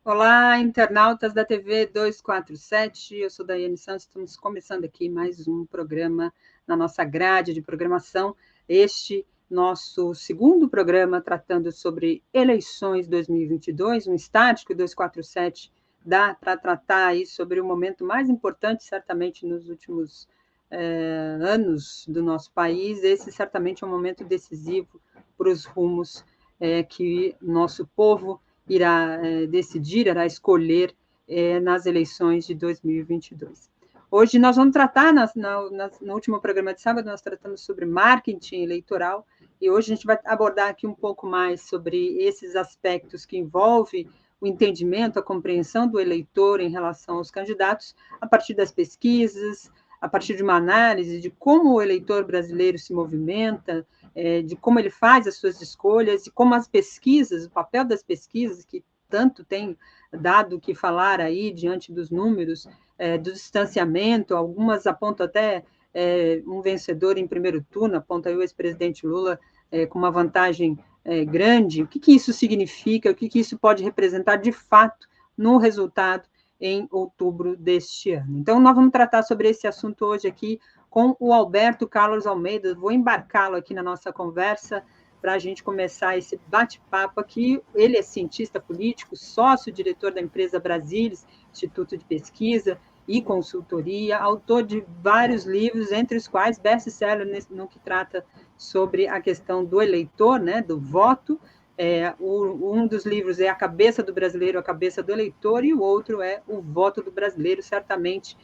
Olá, internautas da TV 247, eu sou Daiane Santos, estamos começando aqui mais um programa na nossa grade de programação, este nosso segundo programa tratando sobre eleições 2022, um estático 247 dá para tratar aí sobre o momento mais importante, certamente nos últimos anos do nosso país, esse certamente é um momento decisivo para os rumos que nosso povo irá decidir, irá escolher nas eleições de 2022. Hoje nós vamos tratar, no último programa de sábado, nós tratamos sobre marketing eleitoral, e hoje a gente vai abordar aqui um pouco mais sobre esses aspectos que envolvem o entendimento, a compreensão do eleitor em relação aos candidatos, a partir das pesquisas, a partir de uma análise de como o eleitor brasileiro se movimenta, de como ele faz as suas escolhas, e como as pesquisas, o papel das pesquisas, que tanto tem dado o que falar aí diante dos números, do distanciamento, algumas apontam até um vencedor em primeiro turno, aponta aí o ex-presidente Lula com uma vantagem grande. O que isso significa, o que isso pode representar de fato no resultado em outubro deste ano. Então, nós vamos tratar sobre esse assunto hoje aqui com o Alberto Carlos Almeida. Vou embarcá-lo aqui na nossa conversa para a gente começar esse bate-papo aqui. Ele é cientista político, sócio-diretor da empresa Brasilis, Instituto de Pesquisa e Consultoria, autor de vários livros, entre os quais best-seller no que trata sobre a questão do eleitor, né, do voto. Um dos livros é A Cabeça do Brasileiro, A Cabeça do Eleitor, e o outro é O Voto do Brasileiro, certamente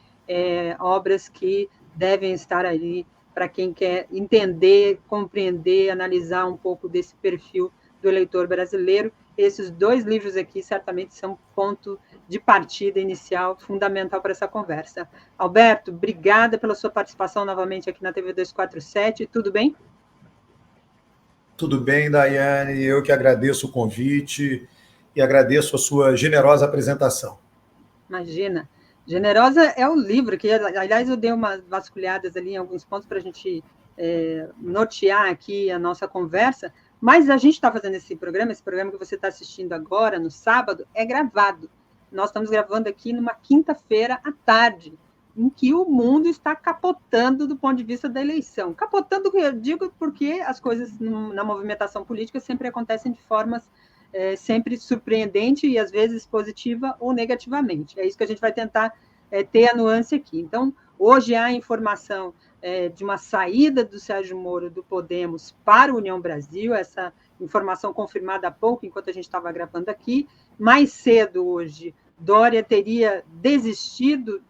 obras que devem estar ali para quem quer entender, compreender, analisar um pouco desse perfil do eleitor brasileiro. Esses dois livros aqui certamente são ponto de partida inicial fundamental para essa conversa. Alberto, obrigada pela sua participação novamente aqui na TV 247, tudo bem? Tudo bem, Daiane, eu que agradeço o convite e agradeço a sua generosa apresentação. Imagina. Generosa é o livro, que, aliás, eu dei umas vasculhadas ali em alguns pontos para a gente nortear aqui a nossa conversa, mas a gente está fazendo esse programa que você está assistindo agora, no sábado, é gravado. Nós estamos gravando aqui numa quinta-feira à tarde, em que o mundo está capotando do ponto de vista da eleição. Capotando, eu digo, porque as coisas na movimentação política sempre acontecem de formas sempre surpreendente e, às vezes, positiva ou negativamente. É isso que a gente vai tentar ter a nuance aqui. Então, hoje há informação de uma saída do Sérgio Moro do Podemos para a União Brasil, essa informação confirmada há pouco, enquanto a gente estava gravando aqui. Mais cedo, hoje, Dória teria desistido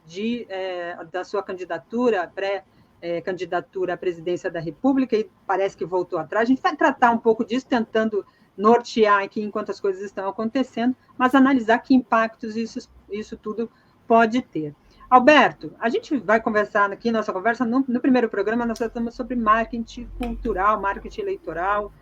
da sua candidatura, pré-candidatura à presidência da República, e parece que voltou atrás. A gente vai tratar um pouco disso, tentando nortear aqui enquanto as coisas estão acontecendo, mas analisar que impactos isso tudo pode ter. Alberto, a gente vai conversar aqui, nossa conversa, no primeiro programa, nós tratamos sobre marketing cultural, marketing eleitoral,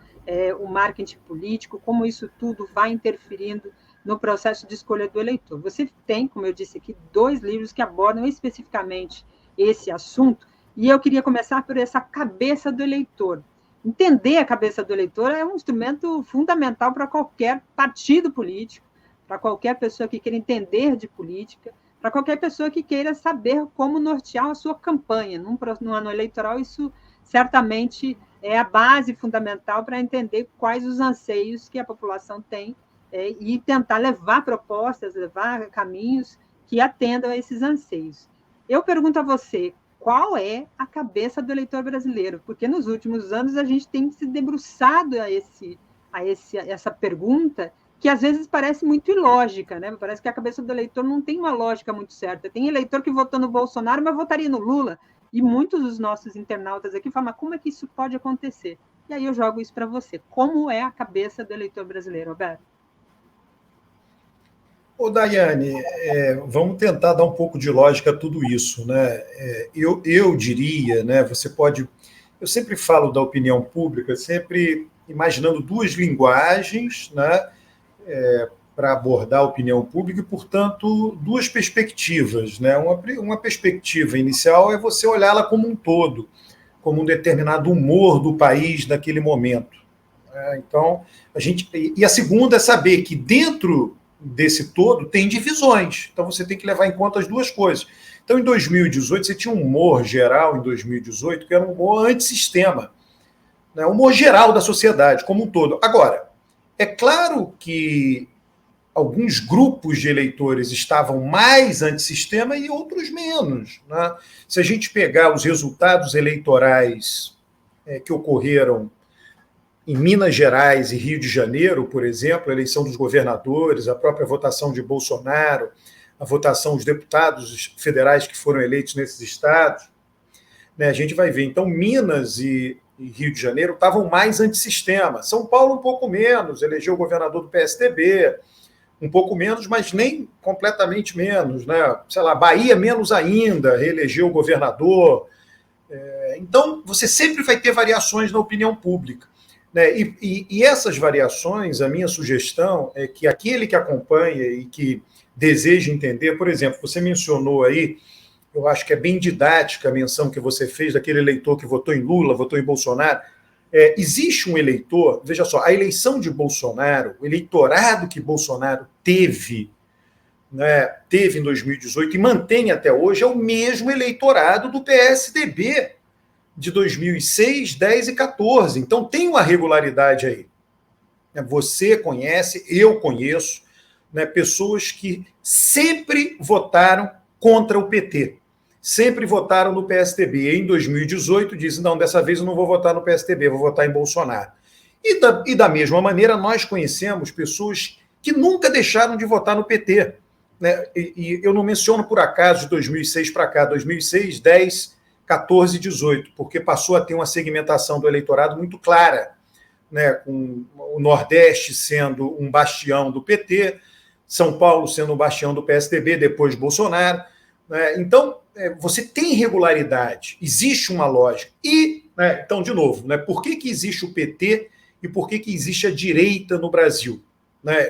o marketing político, como isso tudo vai interferindo no processo de escolha do eleitor. Você tem, como eu disse aqui, dois livros que abordam especificamente esse assunto, e eu queria começar por essa cabeça do eleitor. Entender a cabeça do eleitor é um instrumento fundamental para qualquer partido político, para qualquer pessoa que queira entender de política, para qualquer pessoa que queira saber como nortear a sua campanha. No ano eleitoral, isso certamente é a base fundamental para entender quais os anseios que a população tem e tentar levar propostas, levar caminhos que atendam a esses anseios. Eu pergunto a você, qual é a cabeça do eleitor brasileiro? Porque nos últimos anos a gente tem se debruçado a essa pergunta, que às vezes parece muito ilógica, né? Parece que a cabeça do eleitor não tem uma lógica muito certa. Tem eleitor que votou no Bolsonaro, mas votaria no Lula. E muitos dos nossos internautas aqui falam, mas como é que isso pode acontecer? E aí eu jogo isso para você. Como é a cabeça do eleitor brasileiro, Alberto? Ô, Daiane, vamos tentar dar um pouco de lógica a tudo isso, né? Eu diria, né? Você pode. Eu sempre falo da opinião pública, sempre imaginando duas linguagens, né? Para abordar a opinião pública e, portanto, duas perspectivas, né? Uma perspectiva inicial é você olhá-la como um todo, como um determinado humor do país naquele momento. Então, a segunda é saber que dentro desse todo tem divisões. Então, você tem que levar em conta as duas coisas. Então, em 2018, você tinha um humor geral, em 2018, que era um humor antissistema, né? Um humor geral da sociedade, como um todo. Agora, é claro que alguns grupos de eleitores estavam mais antissistema e outros menos, né? Se a gente pegar os resultados eleitorais que ocorreram em Minas Gerais e Rio de Janeiro, por exemplo, a eleição dos governadores, a própria votação de Bolsonaro, a votação dos deputados federais que foram eleitos nesses estados, né, a gente vai ver. Então, Minas e Rio de Janeiro estavam mais antissistema. São Paulo um pouco menos, elegeu o governador do PSDB, um pouco menos, mas nem completamente menos, né? Sei lá, Bahia menos ainda, reelegeu o governador. Então, você sempre vai ter variações na opinião pública, né? E essas variações, a minha sugestão é que aquele que acompanha e que deseja entender, por exemplo, você mencionou aí, eu acho que é bem didática a menção que você fez daquele eleitor que votou em Lula, votou em Bolsonaro. Existe um eleitor, veja só, a eleição de Bolsonaro, o eleitorado que Bolsonaro teve, né, teve em 2018 e mantém até hoje, é o mesmo eleitorado do PSDB de 2006, 10 e 14. Então tem uma regularidade aí. Você conhece, eu conheço, né, pessoas que sempre votaram contra o PT. Sempre votaram no PSDB. Em 2018, dizem, não, dessa vez eu não vou votar no PSDB, vou votar em Bolsonaro. E da mesma maneira, nós conhecemos pessoas que nunca deixaram de votar no PT. Né? E eu não menciono por acaso de 2006 para cá, 2006, 10, 14 e 18, porque passou a ter uma segmentação do eleitorado muito clara, né? Com o Nordeste sendo um bastião do PT, São Paulo sendo um bastião do PSDB, depois Bolsonaro. Então, você tem regularidade, existe uma lógica. E, então, de novo, por que existe o PT e por que existe a direita no Brasil?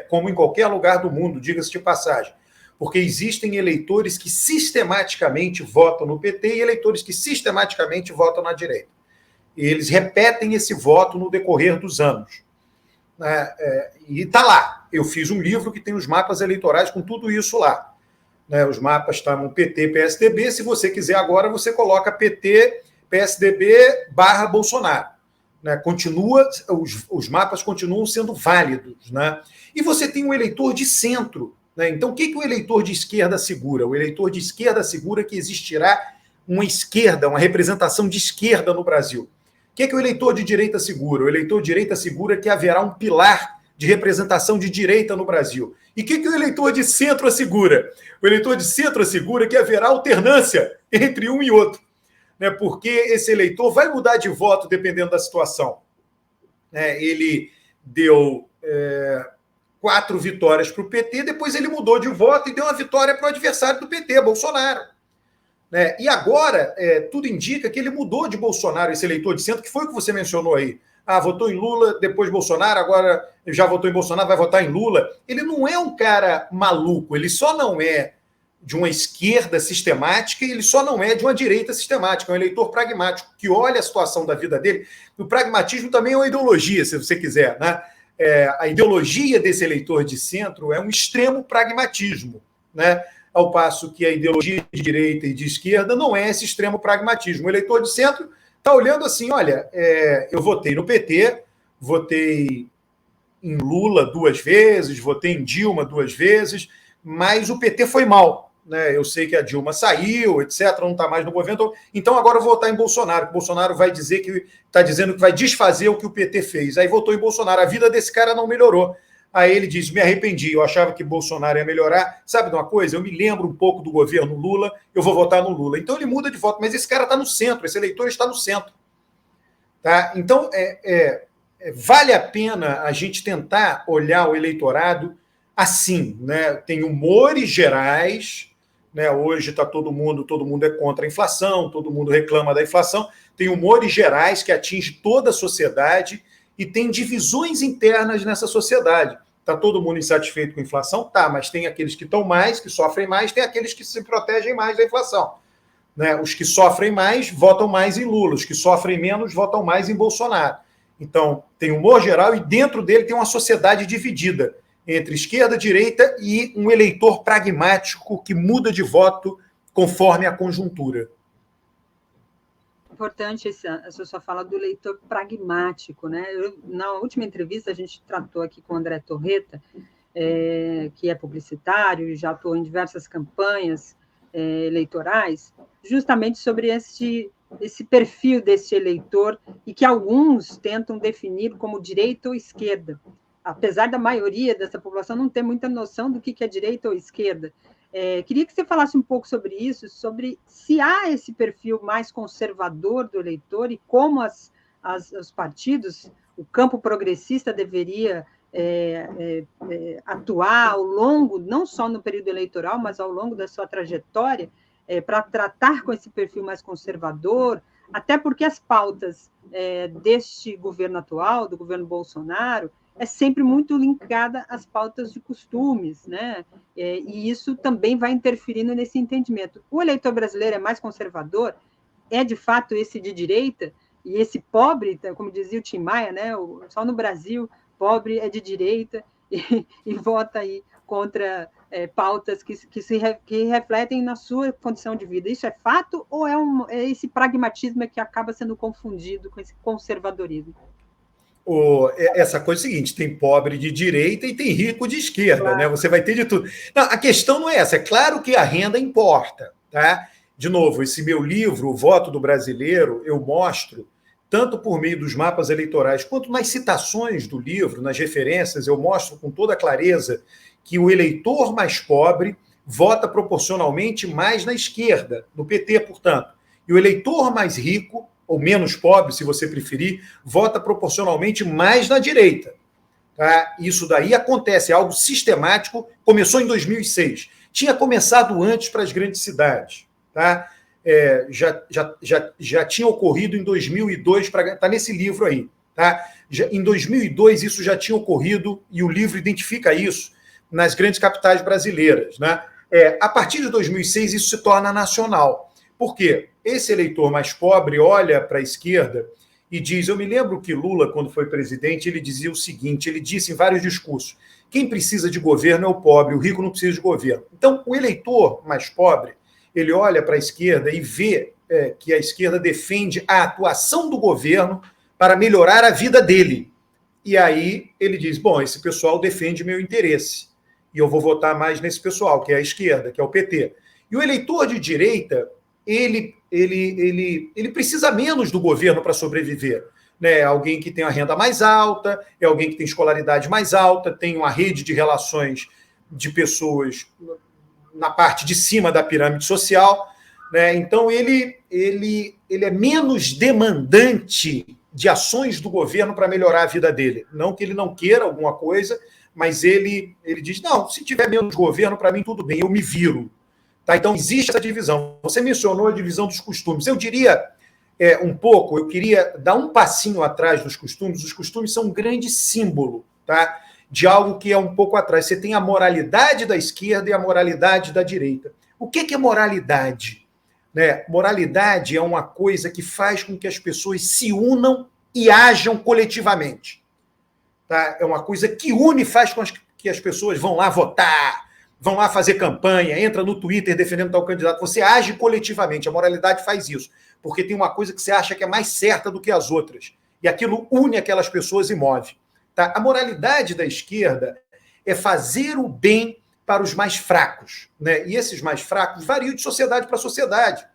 Como em qualquer lugar do mundo, diga-se de passagem. Porque existem eleitores que sistematicamente votam no PT e eleitores que sistematicamente votam na direita. E eles repetem esse voto no decorrer dos anos. E está lá. Eu fiz um livro que tem os mapas eleitorais com tudo isso lá. Os mapas estão no PT, PSDB. Se você quiser agora, você coloca PT, PSDB / Bolsonaro. Continua, os mapas continuam sendo válidos. E você tem um eleitor de centro. Então, o que o eleitor de esquerda assegura? O eleitor de esquerda assegura que existirá uma esquerda, uma representação de esquerda no Brasil. O que o eleitor de direita assegura? O eleitor de direita assegura que haverá um pilar de representação de direita no Brasil. E o que o eleitor de centro assegura? O eleitor de centro assegura que haverá alternância entre um e outro, porque esse eleitor vai mudar de voto dependendo da situação. Ele deu 4 vitórias para o PT, depois ele mudou de voto e deu uma vitória para o adversário do PT, Bolsonaro. E agora, tudo indica que ele mudou de Bolsonaro, esse eleitor de centro, que foi o que você mencionou aí. Votou em Lula, depois Bolsonaro, agora já votou em Bolsonaro, vai votar em Lula. Ele não é um cara maluco, ele só não é de uma esquerda sistemática e ele só não é de uma direita sistemática, é um eleitor pragmático, que olha a situação da vida dele. O pragmatismo também é uma ideologia, se você quiser, a ideologia desse eleitor de centro é um extremo pragmatismo, ao passo que a ideologia de direita e de esquerda não é esse extremo pragmatismo. O eleitor de centro está olhando assim, olha, eu votei no PT, votei em Lula 2 vezes, votei em Dilma 2 vezes, mas o PT foi mal. Eu sei que a Dilma saiu, etc., não está mais no governo, então agora eu vou votar em Bolsonaro, que Bolsonaro vai dizer que está dizendo que vai desfazer o que o PT fez. Aí votou em Bolsonaro, a vida desse cara não melhorou. Aí ele diz, me arrependi, eu achava que Bolsonaro ia melhorar. Sabe de uma coisa? Eu me lembro um pouco do governo Lula, eu vou votar no Lula. Então ele muda de voto, mas esse cara está no centro, esse eleitor está no centro. Tá? Então, vale a pena a gente tentar olhar o eleitorado assim. Tem humores gerais, hoje está todo mundo é contra a inflação, todo mundo reclama da inflação, tem humores gerais que atingem toda a sociedade e tem divisões internas nessa sociedade. Está todo mundo insatisfeito com a inflação? Tá, mas tem aqueles que estão mais, que sofrem mais, tem aqueles que se protegem mais da inflação. Os que sofrem mais votam mais em Lula, os que sofrem menos votam mais em Bolsonaro. Então, tem humor geral e dentro dele tem uma sociedade dividida. entre esquerda, direita e um eleitor pragmático que muda de voto conforme a conjuntura. Importante essa sua fala do eleitor pragmático, né? Na última entrevista, a gente tratou aqui com o André Torreta, que é publicitário e já atuou em diversas campanhas eleitorais, justamente sobre esse perfil desse eleitor e que alguns tentam definir como direita ou esquerda, apesar da maioria dessa população não ter muita noção do que é direita ou esquerda. Queria que você falasse um pouco sobre isso, sobre se há esse perfil mais conservador do eleitor e como os partidos, o campo progressista deveria atuar ao longo, não só no período eleitoral, mas ao longo da sua trajetória, para tratar com esse perfil mais conservador, até porque as pautas deste governo atual, do governo Bolsonaro, é sempre muito linkada às pautas de costumes, né? E isso também vai interferindo nesse entendimento. O eleitor brasileiro é mais conservador, é de fato esse de direita, e esse pobre, como dizia o Tim Maia, né? Só no Brasil, pobre é de direita e vota aí contra pautas que refletem na sua condição de vida. Isso é fato ou é esse pragmatismo que acaba sendo confundido com esse conservadorismo? Essa coisa é a seguinte, tem pobre de direita e tem rico de esquerda, claro, né? Você vai ter de tudo. Não, a questão não é essa, é claro que a renda importa, tá? De novo, esse meu livro, O Voto do Brasileiro, eu mostro, tanto por meio dos mapas eleitorais, quanto nas citações do livro, nas referências, eu mostro com toda clareza que o eleitor mais pobre vota proporcionalmente mais na esquerda, no PT, portanto, e o eleitor mais rico, ou menos pobre, se você preferir, vota proporcionalmente mais na direita. Tá? Isso daí acontece, é algo sistemático, começou em 2006. Tinha começado antes para as grandes cidades. Tá? Já tinha ocorrido em 2002, está nesse livro aí. Tá? Em 2002 isso já tinha ocorrido, e o livro identifica isso, nas grandes capitais brasileiras. Né? A partir de 2006 isso se torna nacional. Por quê? Esse eleitor mais pobre olha para a esquerda e diz, eu me lembro que Lula, quando foi presidente, ele dizia o seguinte, ele disse em vários discursos, quem precisa de governo é o pobre, o rico não precisa de governo. Então, o eleitor mais pobre, ele olha para a esquerda e vê que a esquerda defende a atuação do governo para melhorar a vida dele. E aí ele diz, bom, esse pessoal defende meu interesse, e eu vou votar mais nesse pessoal, que é a esquerda, que é o PT. E o eleitor de direita, ele precisa menos do governo para sobreviver. Né? Alguém que tem a renda mais alta, é alguém que tem escolaridade mais alta, tem uma rede de relações de pessoas na parte de cima da pirâmide social. Né? Então, ele é menos demandante de ações do governo para melhorar a vida dele. Não que ele não queira alguma coisa, mas ele diz, não, se tiver menos governo, para mim tudo bem, eu me viro. Tá? Então, existe essa divisão. Você mencionou a divisão dos costumes. Eu diria um pouco, eu queria dar um passinho atrás dos costumes. Os costumes são um grande símbolo, tá? De algo que é um pouco atrás. Você tem a moralidade da esquerda e a moralidade da direita. O que é moralidade? Né? Moralidade é uma coisa que faz com que as pessoas se unam e ajam coletivamente. Tá? É uma coisa que une e faz com que as pessoas vão lá votar, vão lá fazer campanha, entra no Twitter defendendo tal candidato. Você age coletivamente, a moralidade faz isso, porque tem uma coisa que você acha que é mais certa do que as outras, e aquilo une aquelas pessoas e move. Tá? A moralidade da esquerda é fazer o bem para os mais fracos. Né? E esses mais fracos variam de sociedade para sociedade,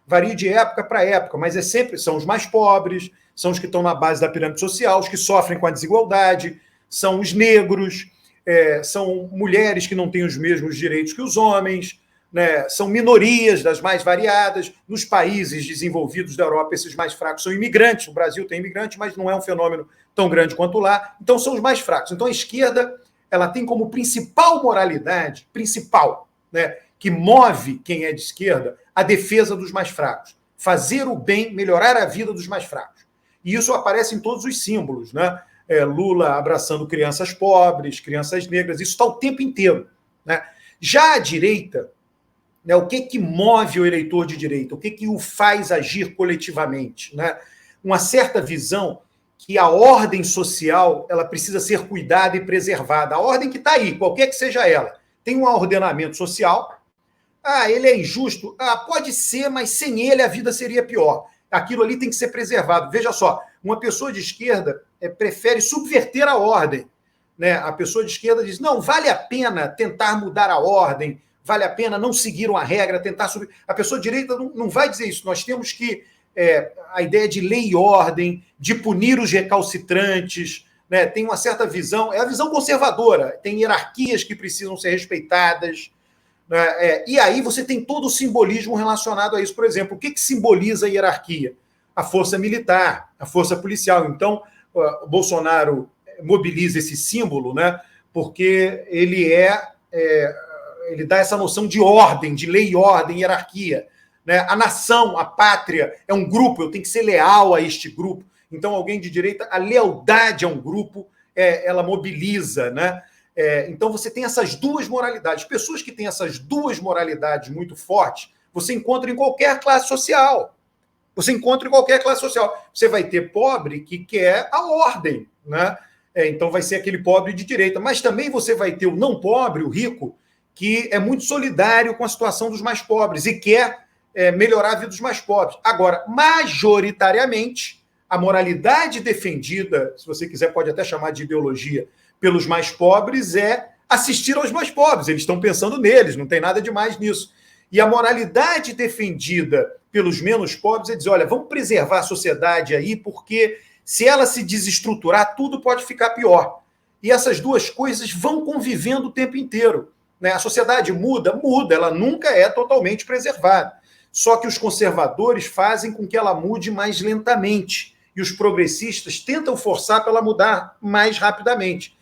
variam de época para época, mas são os mais pobres, são os que estão na base da pirâmide social, os que sofrem com a desigualdade, são os negros, são mulheres que não têm os mesmos direitos que os homens, né? São minorias das mais variadas. Nos países desenvolvidos da Europa, esses mais fracos são imigrantes. O Brasil tem imigrantes, mas não é um fenômeno tão grande quanto lá. Então, são os mais fracos. Então, a esquerda ela tem como principal moralidade, né, que move quem é de esquerda, a defesa dos mais fracos. Fazer o bem, melhorar a vida dos mais fracos. E isso aparece em todos os símbolos, né? Lula abraçando crianças pobres, crianças negras, isso está o tempo inteiro. Né? Já a direita, né, o que move o eleitor de direita? O que o faz agir coletivamente? Né? Uma certa visão que a ordem social ela precisa ser cuidada e preservada. A ordem que está aí, qualquer que seja ela. Tem um ordenamento social. Ele é injusto? Pode ser, mas sem ele a vida seria pior. Aquilo ali tem que ser preservado. Veja só, uma pessoa de esquerda prefere subverter a ordem. Né? A pessoa de esquerda diz, não, vale a pena tentar mudar a ordem, vale a pena não seguir uma regra, tentar subir. A pessoa de direita não vai dizer isso. Nós temos que a ideia de lei e ordem, de punir os recalcitrantes, né? Tem uma certa visão, é a visão conservadora, tem hierarquias que precisam ser respeitadas, né? E aí você tem todo o simbolismo relacionado a isso. Por exemplo, o que simboliza a hierarquia? A força militar, a força policial. Então, o Bolsonaro mobiliza esse símbolo, né? Porque ele dá essa noção de ordem, de lei e ordem, hierarquia. Né? A nação, a pátria, é um grupo, eu tenho que ser leal a este grupo. Então, alguém de direita, a lealdade a um grupo, ela mobiliza. Né? Então, você tem essas duas moralidades. Pessoas que têm essas duas moralidades muito fortes, você encontra em qualquer classe social. Você encontra em qualquer classe social. Você vai ter pobre que quer a ordem. Né? Então, vai ser aquele pobre de direita. Mas também você vai ter o não pobre, o rico, que é muito solidário com a situação dos mais pobres e quer melhorar a vida dos mais pobres. Agora, majoritariamente, a moralidade defendida, se você quiser pode até chamar de ideologia, pelos mais pobres é assistir aos mais pobres. Eles estão pensando neles, não tem nada de mais nisso. E a moralidade defendida pelos menos pobres é dizer, olha, vamos preservar a sociedade aí, porque se ela se desestruturar, tudo pode ficar pior. E essas duas coisas vão convivendo o tempo inteiro. Né? A sociedade muda, ela nunca é totalmente preservada. Só que os conservadores fazem com que ela mude mais lentamente. E os progressistas tentam forçar para ela mudar mais rapidamente.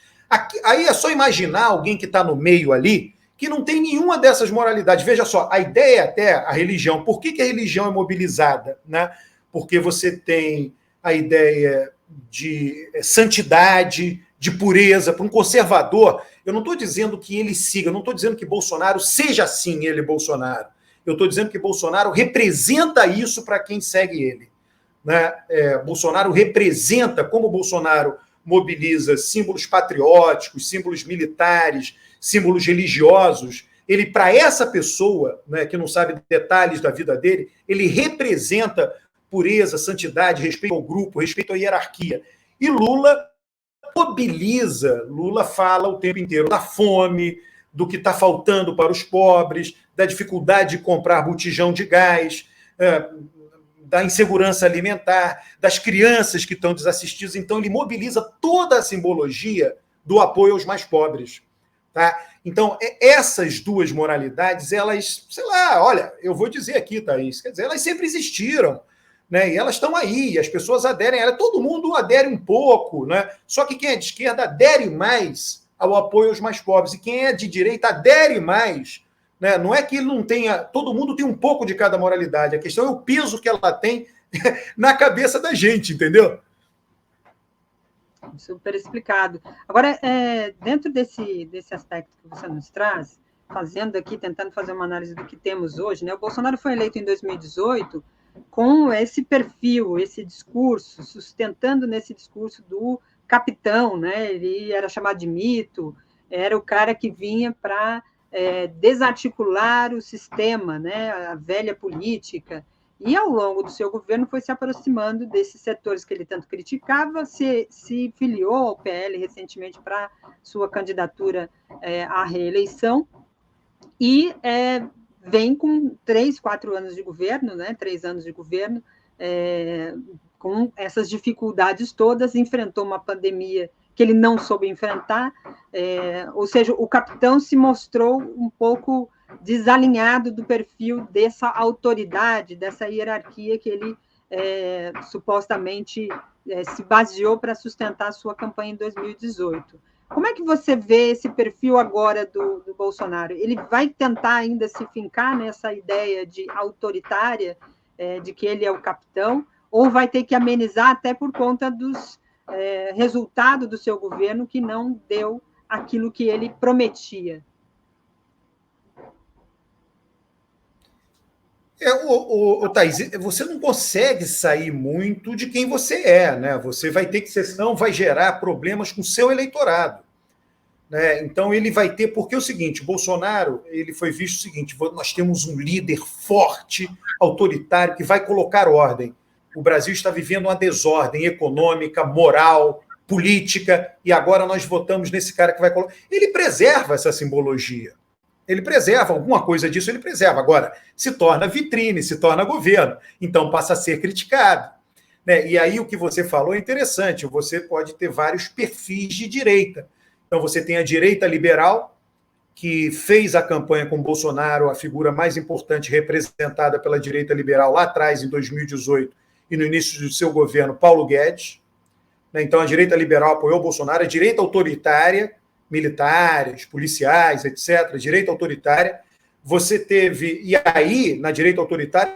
Aí é só imaginar alguém que está no meio ali, que não tem nenhuma dessas moralidades. Veja só, a ideia é até a religião. Por que a religião é mobilizada? Né? Porque você tem a ideia de santidade, de pureza. Para um conservador, eu não estou dizendo que ele siga, eu não estou dizendo que Bolsonaro seja assim, ele, Bolsonaro. Eu estou dizendo que Bolsonaro representa isso para quem segue ele. Né? Bolsonaro representa, como Bolsonaro mobiliza símbolos patrióticos, símbolos militares, símbolos religiosos. Ele, para essa pessoa, né, que não sabe detalhes da vida dele, ele representa pureza, santidade, respeito ao grupo, respeito à hierarquia. E Lula mobiliza, Lula fala o tempo inteiro da fome, do que está faltando para os pobres, da dificuldade de comprar botijão de gás, da insegurança alimentar, das crianças que estão desassistidas. Então, ele mobiliza toda a simbologia do apoio aos mais pobres. Tá? Então, essas duas moralidades, elas, sei lá, olha, eu vou dizer aqui, Thaís, quer dizer, elas sempre existiram. Né? E elas estão aí, as pessoas aderem a ela, todo mundo adere um pouco, né? Só que quem é de esquerda adere mais ao apoio aos mais pobres, e quem é de direita adere mais, né? Não é que ele não tenha, todo mundo tem um pouco de cada moralidade, a questão é o peso que ela tem na cabeça da gente, entendeu? Super explicado. Agora, dentro desse aspecto que você nos traz, fazendo aqui, tentando fazer uma análise do que temos hoje, né? O Bolsonaro foi eleito em 2018 com esse perfil, esse discurso, sustentando nesse discurso do capitão, né? Ele era chamado de mito, era o cara que vinha para desarticular o sistema, né? A velha política. E, ao longo do seu governo, foi se aproximando desses setores que ele tanto criticava, se filiou ao PL recentemente para sua candidatura à reeleição, e vem com 3, 4 anos de governo, né? 3 anos de governo, com essas dificuldades todas, enfrentou uma pandemia que ele não soube enfrentar, ou seja, o capitão se mostrou um pouco desalinhado do perfil dessa autoridade, dessa hierarquia que ele supostamente se baseou para sustentar a sua campanha em 2018. Como é que você vê esse perfil agora do Bolsonaro? Ele vai tentar ainda se fincar nessa ideia de autoritária, de que ele é o capitão, ou vai ter que amenizar até por conta dos resultados do seu governo, que não deu aquilo que ele prometia? Thaís, você não consegue sair muito de quem você é, né? Você vai ter que, senão vai gerar problemas com o seu eleitorado. Né? Então ele vai ter, porque é o seguinte, Bolsonaro, ele foi visto o seguinte, nós temos um líder forte, autoritário, que vai colocar ordem. O Brasil está vivendo uma desordem econômica, moral, política, e agora nós votamos nesse cara que vai colocar. Ele preserva essa simbologia. Ele preserva, alguma coisa disso ele preserva. Agora, se torna vitrine, se torna governo, então passa a ser criticado. Né? E aí o que você falou é interessante, você pode ter vários perfis de direita. Então você tem a direita liberal, que fez a campanha com Bolsonaro, a figura mais importante representada pela direita liberal lá atrás, em 2018, e no início do seu governo, Paulo Guedes. Né? Então a direita liberal apoiou Bolsonaro, a direita autoritária, militares, policiais, etc., direita autoritária. Você teve, e aí, na direita autoritária,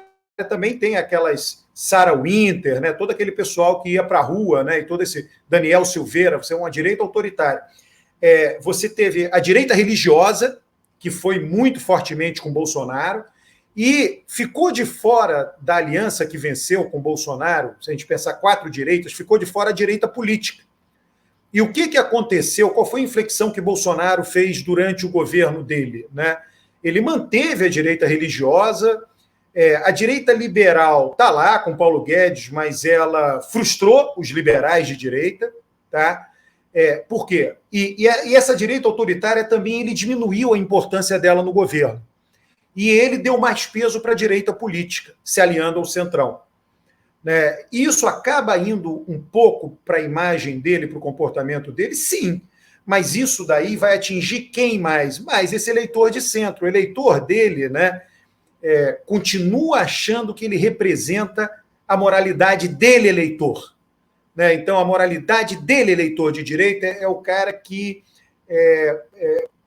também tem aquelas Sarah Winter, né, todo aquele pessoal que ia para a rua, né, e todo esse Daniel Silveira, você é uma direita autoritária. Você teve a direita religiosa, que foi muito fortemente com Bolsonaro, e ficou de fora da aliança que venceu com Bolsonaro, se a gente pensar 4 direitas, ficou de fora a direita política. E o que aconteceu? Qual foi a inflexão que Bolsonaro fez durante o governo dele? Né? Ele manteve a direita religiosa, a direita liberal está lá com Paulo Guedes, mas ela frustrou os liberais de direita. Tá? Por quê? E essa direita autoritária também ele diminuiu a importância dela no governo. E ele deu mais peso para a direita política, se aliando ao centrão. Né? Isso acaba indo um pouco para a imagem dele, para o comportamento dele? Sim, mas isso daí vai atingir quem mais? Mais esse eleitor de centro. O eleitor dele, né, continua achando que ele representa a moralidade dele, eleitor. Né? Então, a moralidade dele, eleitor de direita, é o cara que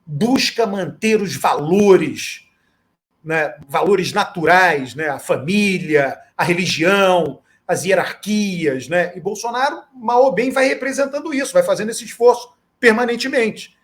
busca manter os valores, né, valores naturais, né, a família, a religião, as hierarquias, né? E Bolsonaro, mal ou bem, vai representando isso, vai fazendo esse esforço permanentemente.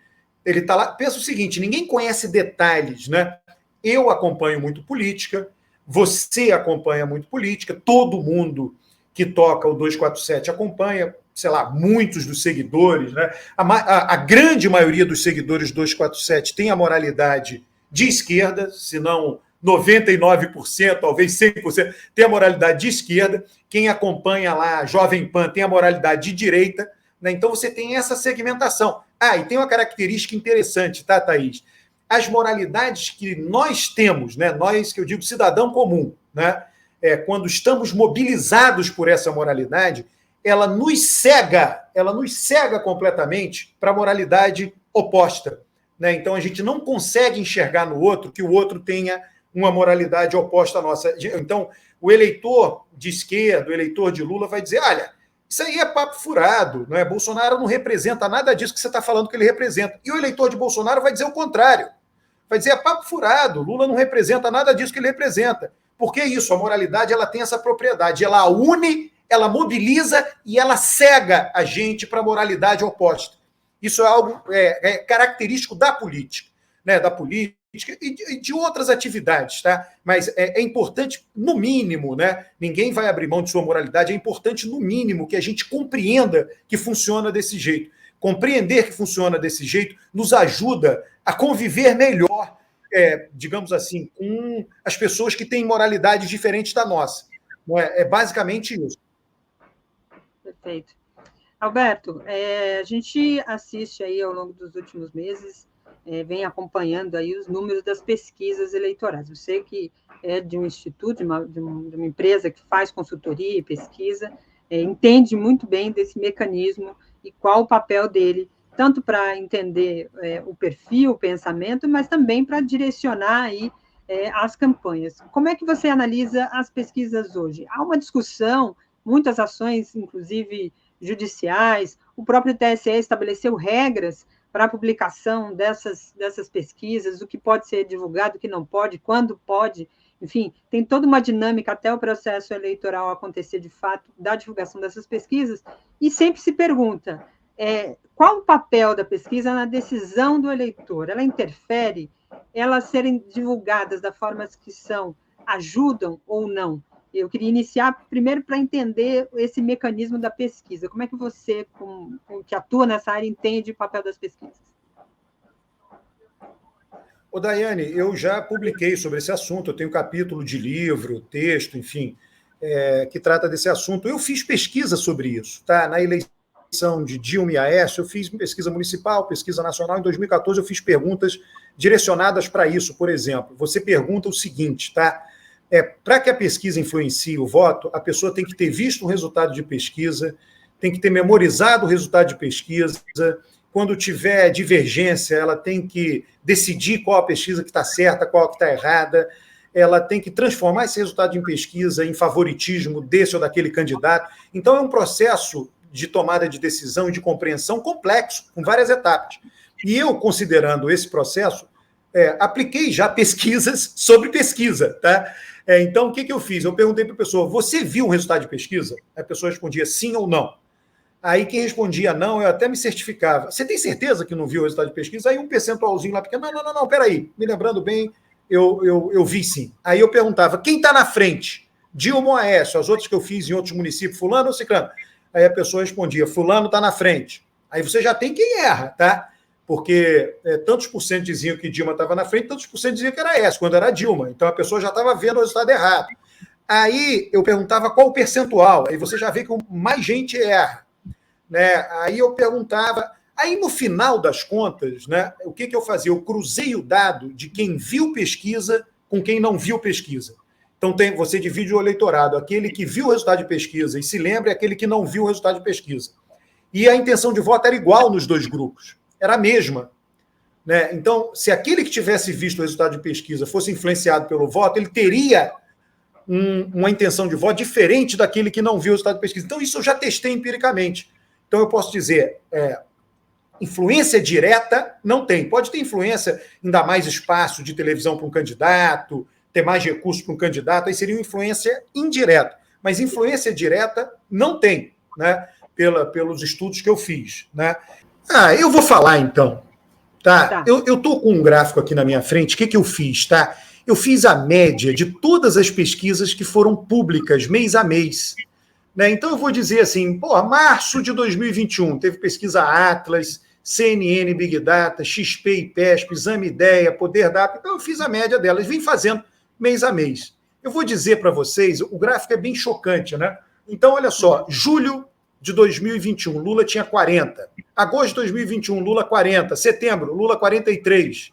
Ele está lá, pensa o seguinte, ninguém conhece detalhes, né? Eu acompanho muito política, você acompanha muito política, todo mundo que toca o 247 acompanha, sei lá, muitos dos seguidores, né? A grande maioria dos seguidores do 247 tem a moralidade de esquerda, se não 99%, talvez 100%, tem a moralidade de esquerda. Quem acompanha lá a Jovem Pan tem a moralidade de direita. Né? Então você tem essa segmentação. E tem uma característica interessante, tá, Thaís? As moralidades que nós temos, né? Nós, que eu digo cidadão comum, né? Quando estamos mobilizados por essa moralidade, ela nos cega completamente para a moralidade oposta. Né? Então, a gente não consegue enxergar no outro que o outro tenha uma moralidade oposta à nossa. Então, o eleitor de esquerda, o eleitor de Lula vai dizer, olha, isso aí é papo furado, não é? Bolsonaro não representa nada disso que você está falando que ele representa. E o eleitor de Bolsonaro vai dizer o contrário. Vai dizer, é papo furado, Lula não representa nada disso que ele representa. Por que isso? A moralidade ela tem essa propriedade, ela une, ela mobiliza e ela cega a gente para a moralidade oposta. Isso é algo característico da política, né? Da política e de outras atividades, tá? Mas é importante, no mínimo, né? Ninguém vai abrir mão de sua moralidade, é importante, no mínimo, que a gente compreenda que funciona desse jeito. Compreender que funciona desse jeito nos ajuda a conviver melhor, digamos assim, com as pessoas que têm moralidades diferentes da nossa. É basicamente isso. Perfeito. Alberto, a gente assiste aí ao longo dos últimos meses, vem acompanhando aí os números das pesquisas eleitorais. Eu sei que é de um instituto, de uma empresa que faz consultoria e pesquisa, entende muito bem desse mecanismo e qual o papel dele, tanto para entender o perfil, o pensamento, mas também para direcionar aí as campanhas. Como é que você analisa as pesquisas hoje? Há uma discussão, muitas ações, inclusive judiciais, o próprio TSE estabeleceu regras para a publicação dessas pesquisas, o que pode ser divulgado, o que não pode, quando pode, enfim, tem toda uma dinâmica até o processo eleitoral acontecer de fato, da divulgação dessas pesquisas, e sempre se pergunta, qual o papel da pesquisa na decisão do eleitor? Ela interfere? Elas serem divulgadas da forma que são, ajudam ou não? Eu queria iniciar primeiro para entender esse mecanismo da pesquisa. Como é que você, que atua nessa área, entende o papel das pesquisas? Ô, Daiane, eu já publiquei sobre esse assunto, eu tenho capítulo de livro, texto, enfim, que trata desse assunto. Eu fiz pesquisa sobre isso, tá? Na eleição de Dilma e Aécio, eu fiz pesquisa municipal, pesquisa nacional. Em 2014, eu fiz perguntas direcionadas para isso. Por exemplo, você pergunta o seguinte, tá? Para que a pesquisa influencie o voto, a pessoa tem que ter visto o resultado de pesquisa, tem que ter memorizado o resultado de pesquisa. Quando tiver divergência, ela tem que decidir qual a pesquisa que está certa, qual que está errada. Ela tem que transformar esse resultado em pesquisa em favoritismo desse ou daquele candidato. Então, é um processo de tomada de decisão e de compreensão complexo, com várias etapas. E eu, considerando esse processo, apliquei já pesquisas sobre pesquisa, tá? Então, o que eu fiz? Eu perguntei para a pessoa, você viu o resultado de pesquisa? A pessoa respondia sim ou não. Aí quem respondia não, eu até me certificava. Você tem certeza que não viu o resultado de pesquisa? Aí um percentualzinho lá pequeno, não, peraí, me lembrando bem, eu vi sim. Aí eu perguntava, quem está na frente? Dilma ou Aécio? As outras que eu fiz em outros municípios, fulano ou ciclano? Aí a pessoa respondia, fulano está na frente. Aí você já tem quem erra, tá? Porque tantos por cento diziam que Dilma estava na frente, tantos por cento diziam que era Aécio, quando era Dilma. Então a pessoa já estava vendo o resultado errado. Aí eu perguntava qual o percentual, aí você já vê que mais gente erra. Né? Aí eu perguntava, aí no final das contas, né, o que eu fazia? Eu cruzei o dado de quem viu pesquisa com quem não viu pesquisa. Então você divide o eleitorado, aquele que viu o resultado de pesquisa e se lembra, e aquele que não viu o resultado de pesquisa. E a intenção de voto era igual nos dois grupos, era a mesma. Né? Então, se aquele que tivesse visto o resultado de pesquisa fosse influenciado pelo voto, ele teria uma intenção de voto diferente daquele que não viu o resultado de pesquisa. Então, isso eu já testei empiricamente. Então, eu posso dizer, influência direta não tem. Pode ter influência em dar mais espaço de televisão para um candidato, ter mais recursos para um candidato, aí seria uma influência indireta. Mas influência direta não tem, né? Pelos estudos que eu fiz. Né? Eu vou falar, então. Tá? Eu estou com um gráfico aqui na minha frente. O que eu fiz? Tá? Eu fiz a média de todas as pesquisas que foram públicas, mês a mês. Né? Então, eu vou dizer assim, março de 2021, teve pesquisa Atlas, CNN, Big Data, XP, IPESP, Exame Ideia, Poder Data. Então, eu fiz a média delas, vim fazendo mês a mês. Eu vou dizer para vocês, o gráfico é bem chocante, né? Então, olha só, julho de 2021, Lula tinha 40. Agosto de 2021, Lula 40. Setembro, Lula 43.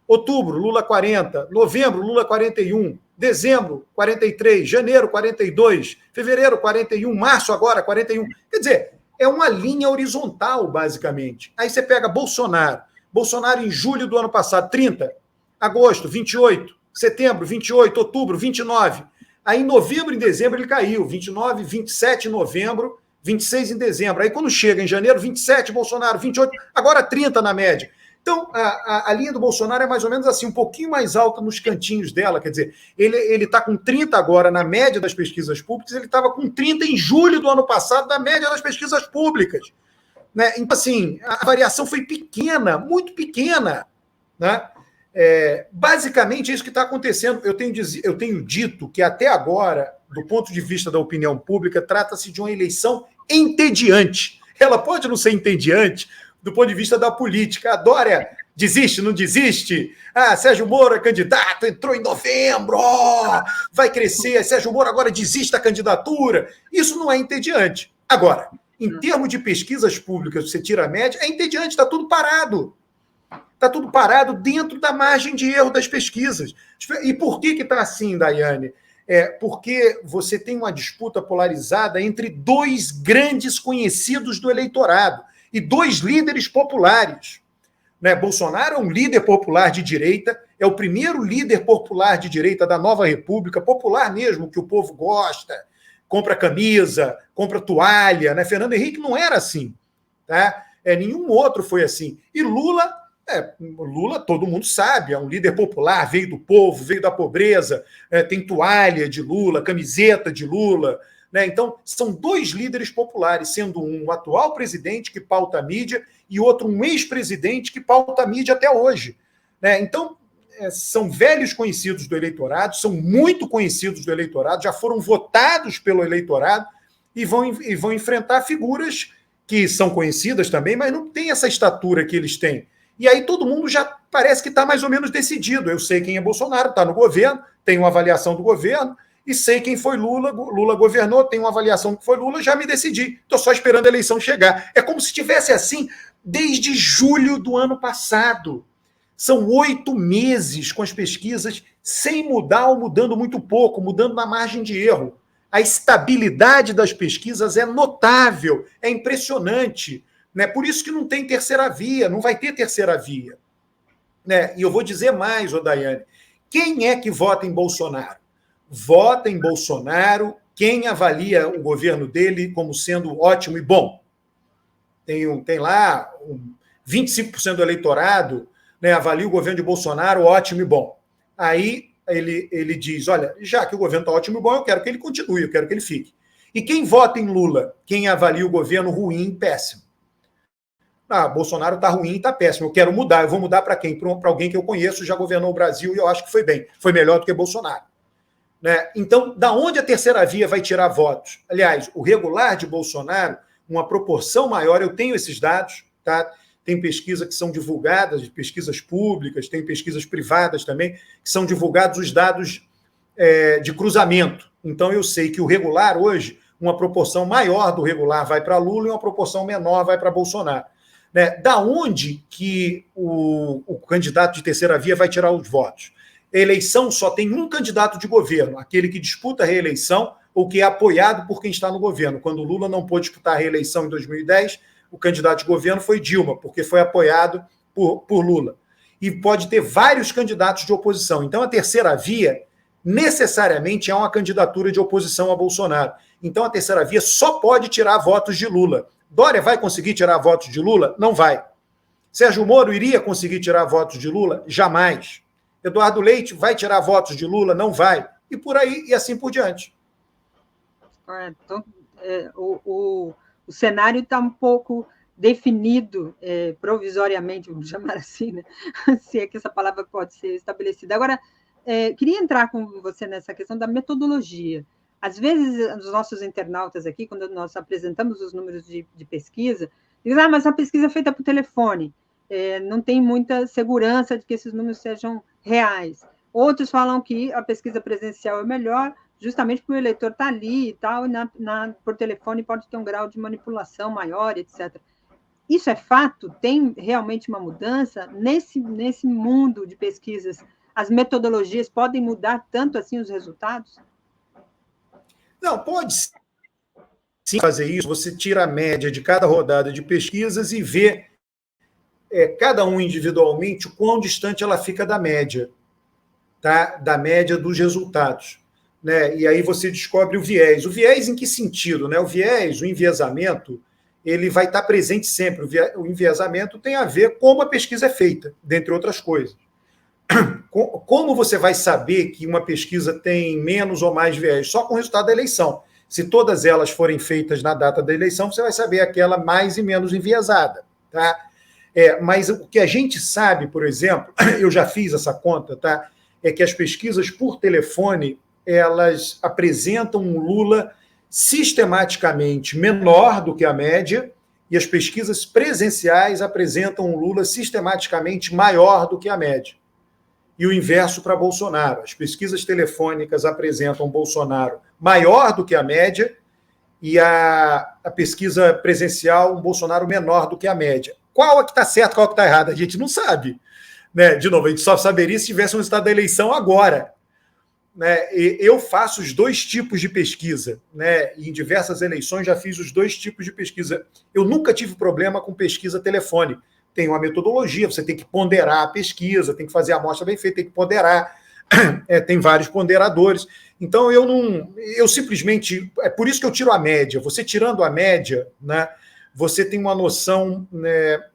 Outubro, Lula 40. Novembro, Lula 41. Dezembro, 43. Janeiro, 42. Fevereiro, 41. Março, agora, 41. Quer dizer, é uma linha horizontal, basicamente. Aí você pega Bolsonaro. Bolsonaro, em julho do ano passado, 30. Agosto, 28. Setembro, 28. Outubro, 29. Aí, em novembro e dezembro, ele caiu. 29, 27 em novembro, 26 em dezembro. Aí, quando chega em janeiro, 27 Bolsonaro, 28. Agora, 30 na média. Então, a linha do Bolsonaro é mais ou menos assim, um pouquinho mais alta nos cantinhos dela, quer dizer, ele está com 30 agora na média das pesquisas públicas, ele estava com 30 em julho do ano passado na média das pesquisas públicas. Né? Então, assim, a variação foi pequena, muito pequena. Né? Basicamente, é isso que está acontecendo. Eu tenho dito que até agora, do ponto de vista da opinião pública, trata-se de uma eleição entediante. Ela pode não ser entediante, do ponto de vista da política. A Dória desiste, não desiste? Sérgio Moro é candidato, entrou em novembro, vai crescer, Sérgio Moro agora desiste da candidatura. Isso não é entediante. Agora, em termos de pesquisas públicas, você tira a média, é entediante, está tudo parado. Está tudo parado dentro da margem de erro das pesquisas. E por que está assim, Daiane? Porque você tem uma disputa polarizada entre dois grandes conhecidos do eleitorado e dois líderes populares. Né? Bolsonaro é um líder popular de direita, é o primeiro líder popular de direita da nova república, popular mesmo, que o povo gosta, compra camisa, compra toalha. Né? Fernando Henrique não era assim. Tá? Nenhum outro foi assim. E Lula, todo mundo sabe, é um líder popular, veio do povo, veio da pobreza, tem toalha de Lula, camiseta de Lula. Né? Então, são dois líderes populares, sendo um atual presidente que pauta a mídia e outro um ex-presidente que pauta a mídia até hoje. Né? Então, são velhos conhecidos do eleitorado, são muito conhecidos do eleitorado, já foram votados pelo eleitorado e vão enfrentar figuras que são conhecidas também, mas não tem essa estatura que eles têm. E aí todo mundo já parece que está mais ou menos decidido. Eu sei quem é Bolsonaro, está no governo, tem uma avaliação do governo, e sei quem foi Lula, Lula governou, tem uma avaliação que foi Lula, já me decidi. Estou só esperando a eleição chegar. É como se estivesse assim desde julho do ano passado. São 8 meses com as pesquisas sem mudar ou mudando muito pouco, mudando na margem de erro. A estabilidade das pesquisas é notável, é impressionante. Né? Por isso que não tem terceira via, não vai ter terceira via. Né? E eu vou dizer mais, Daiane, quem é que vota em Bolsonaro? Vota em Bolsonaro quem avalia o governo dele como sendo ótimo e bom. Tem lá 25% do eleitorado, né, avalia o governo de Bolsonaro ótimo e bom. Aí ele diz, olha, já que o governo está ótimo e bom, eu quero que ele continue, eu quero que ele fique. E quem vota em Lula? Quem avalia o governo ruim e péssimo. Bolsonaro está ruim e está péssimo, eu quero mudar. Eu vou mudar para quem? Para alguém que eu conheço, já governou o Brasil e eu acho que foi bem. Foi melhor do que Bolsonaro. Né? Então, da onde a terceira via vai tirar votos? Aliás, o regular de Bolsonaro, uma proporção maior, eu tenho esses dados, tá? Tem pesquisas que são divulgadas, pesquisas públicas, tem pesquisas privadas também, que são divulgados os dados de cruzamento. Então, eu sei que o regular hoje, uma proporção maior do regular vai para Lula e uma proporção menor vai para Bolsonaro. Né? Da onde que o candidato de terceira via vai tirar os votos? A eleição só tem um candidato de governo, aquele que disputa a reeleição ou que é apoiado por quem está no governo. Quando o Lula não pôde disputar a reeleição em 2010, o candidato de governo foi Dilma, porque foi apoiado por Lula. E pode ter vários candidatos de oposição. Então, a terceira via, necessariamente, é uma candidatura de oposição a Bolsonaro. Então, a terceira via só pode tirar votos de Lula. Dória vai conseguir tirar votos de Lula? Não vai. Sérgio Moro iria conseguir tirar votos de Lula? Jamais. Eduardo Leite vai tirar votos de Lula? Não vai. E por aí, e assim por diante. Então, o cenário está um pouco definido provisoriamente, vamos chamar assim, né? Se é que essa palavra pode ser estabelecida. Agora, queria entrar com você nessa questão da metodologia. Às vezes, os nossos internautas aqui, quando nós apresentamos os números de pesquisa, dizem, mas a pesquisa é feita por telefone, não tem muita segurança de que esses números sejam reais. Outros falam que a pesquisa presencial é melhor, justamente porque o eleitor está ali e tal, por telefone pode ter um grau de manipulação maior, etc. Isso é fato? Tem realmente uma mudança? Nesse mundo de pesquisas, as metodologias podem mudar tanto assim os resultados? Não, pode sim fazer isso. Você tira a média de cada rodada de pesquisas e vê cada um individualmente o quão distante ela fica da média, tá? Da média dos resultados. Né? E aí você descobre o viés. O viés em que sentido? Né? O viés, o enviesamento, ele vai estar presente sempre. O enviesamento tem a ver com como a pesquisa é feita, dentre outras coisas. Como você vai saber que uma pesquisa tem menos ou mais viés? Só com o resultado da eleição. Se todas elas forem feitas na data da eleição, você vai saber aquela mais e menos enviesada. Tá? Mas o que a gente sabe, por exemplo, eu já fiz essa conta, tá? É que as pesquisas por telefone elas apresentam um Lula sistematicamente menor do que a média e as pesquisas presenciais apresentam um Lula sistematicamente maior do que a média. E o inverso para Bolsonaro. As pesquisas telefônicas apresentam Bolsonaro maior do que a média e a pesquisa presencial um Bolsonaro menor do que a média. Qual é que está certo, qual é que está errado? A gente não sabe. Né? De novo, a gente só saberia se tivesse um resultado da eleição agora. Né? Eu faço os dois tipos de pesquisa. Né? E em diversas eleições já fiz os dois tipos de pesquisa. Eu nunca tive problema com pesquisa telefônica. Tem uma metodologia, você tem que ponderar a pesquisa, tem que fazer a amostra bem feita, tem que ponderar. Tem vários ponderadores. Então, eu simplesmente... É por isso que eu tiro a média. Você tirando a média, né, você tem uma noção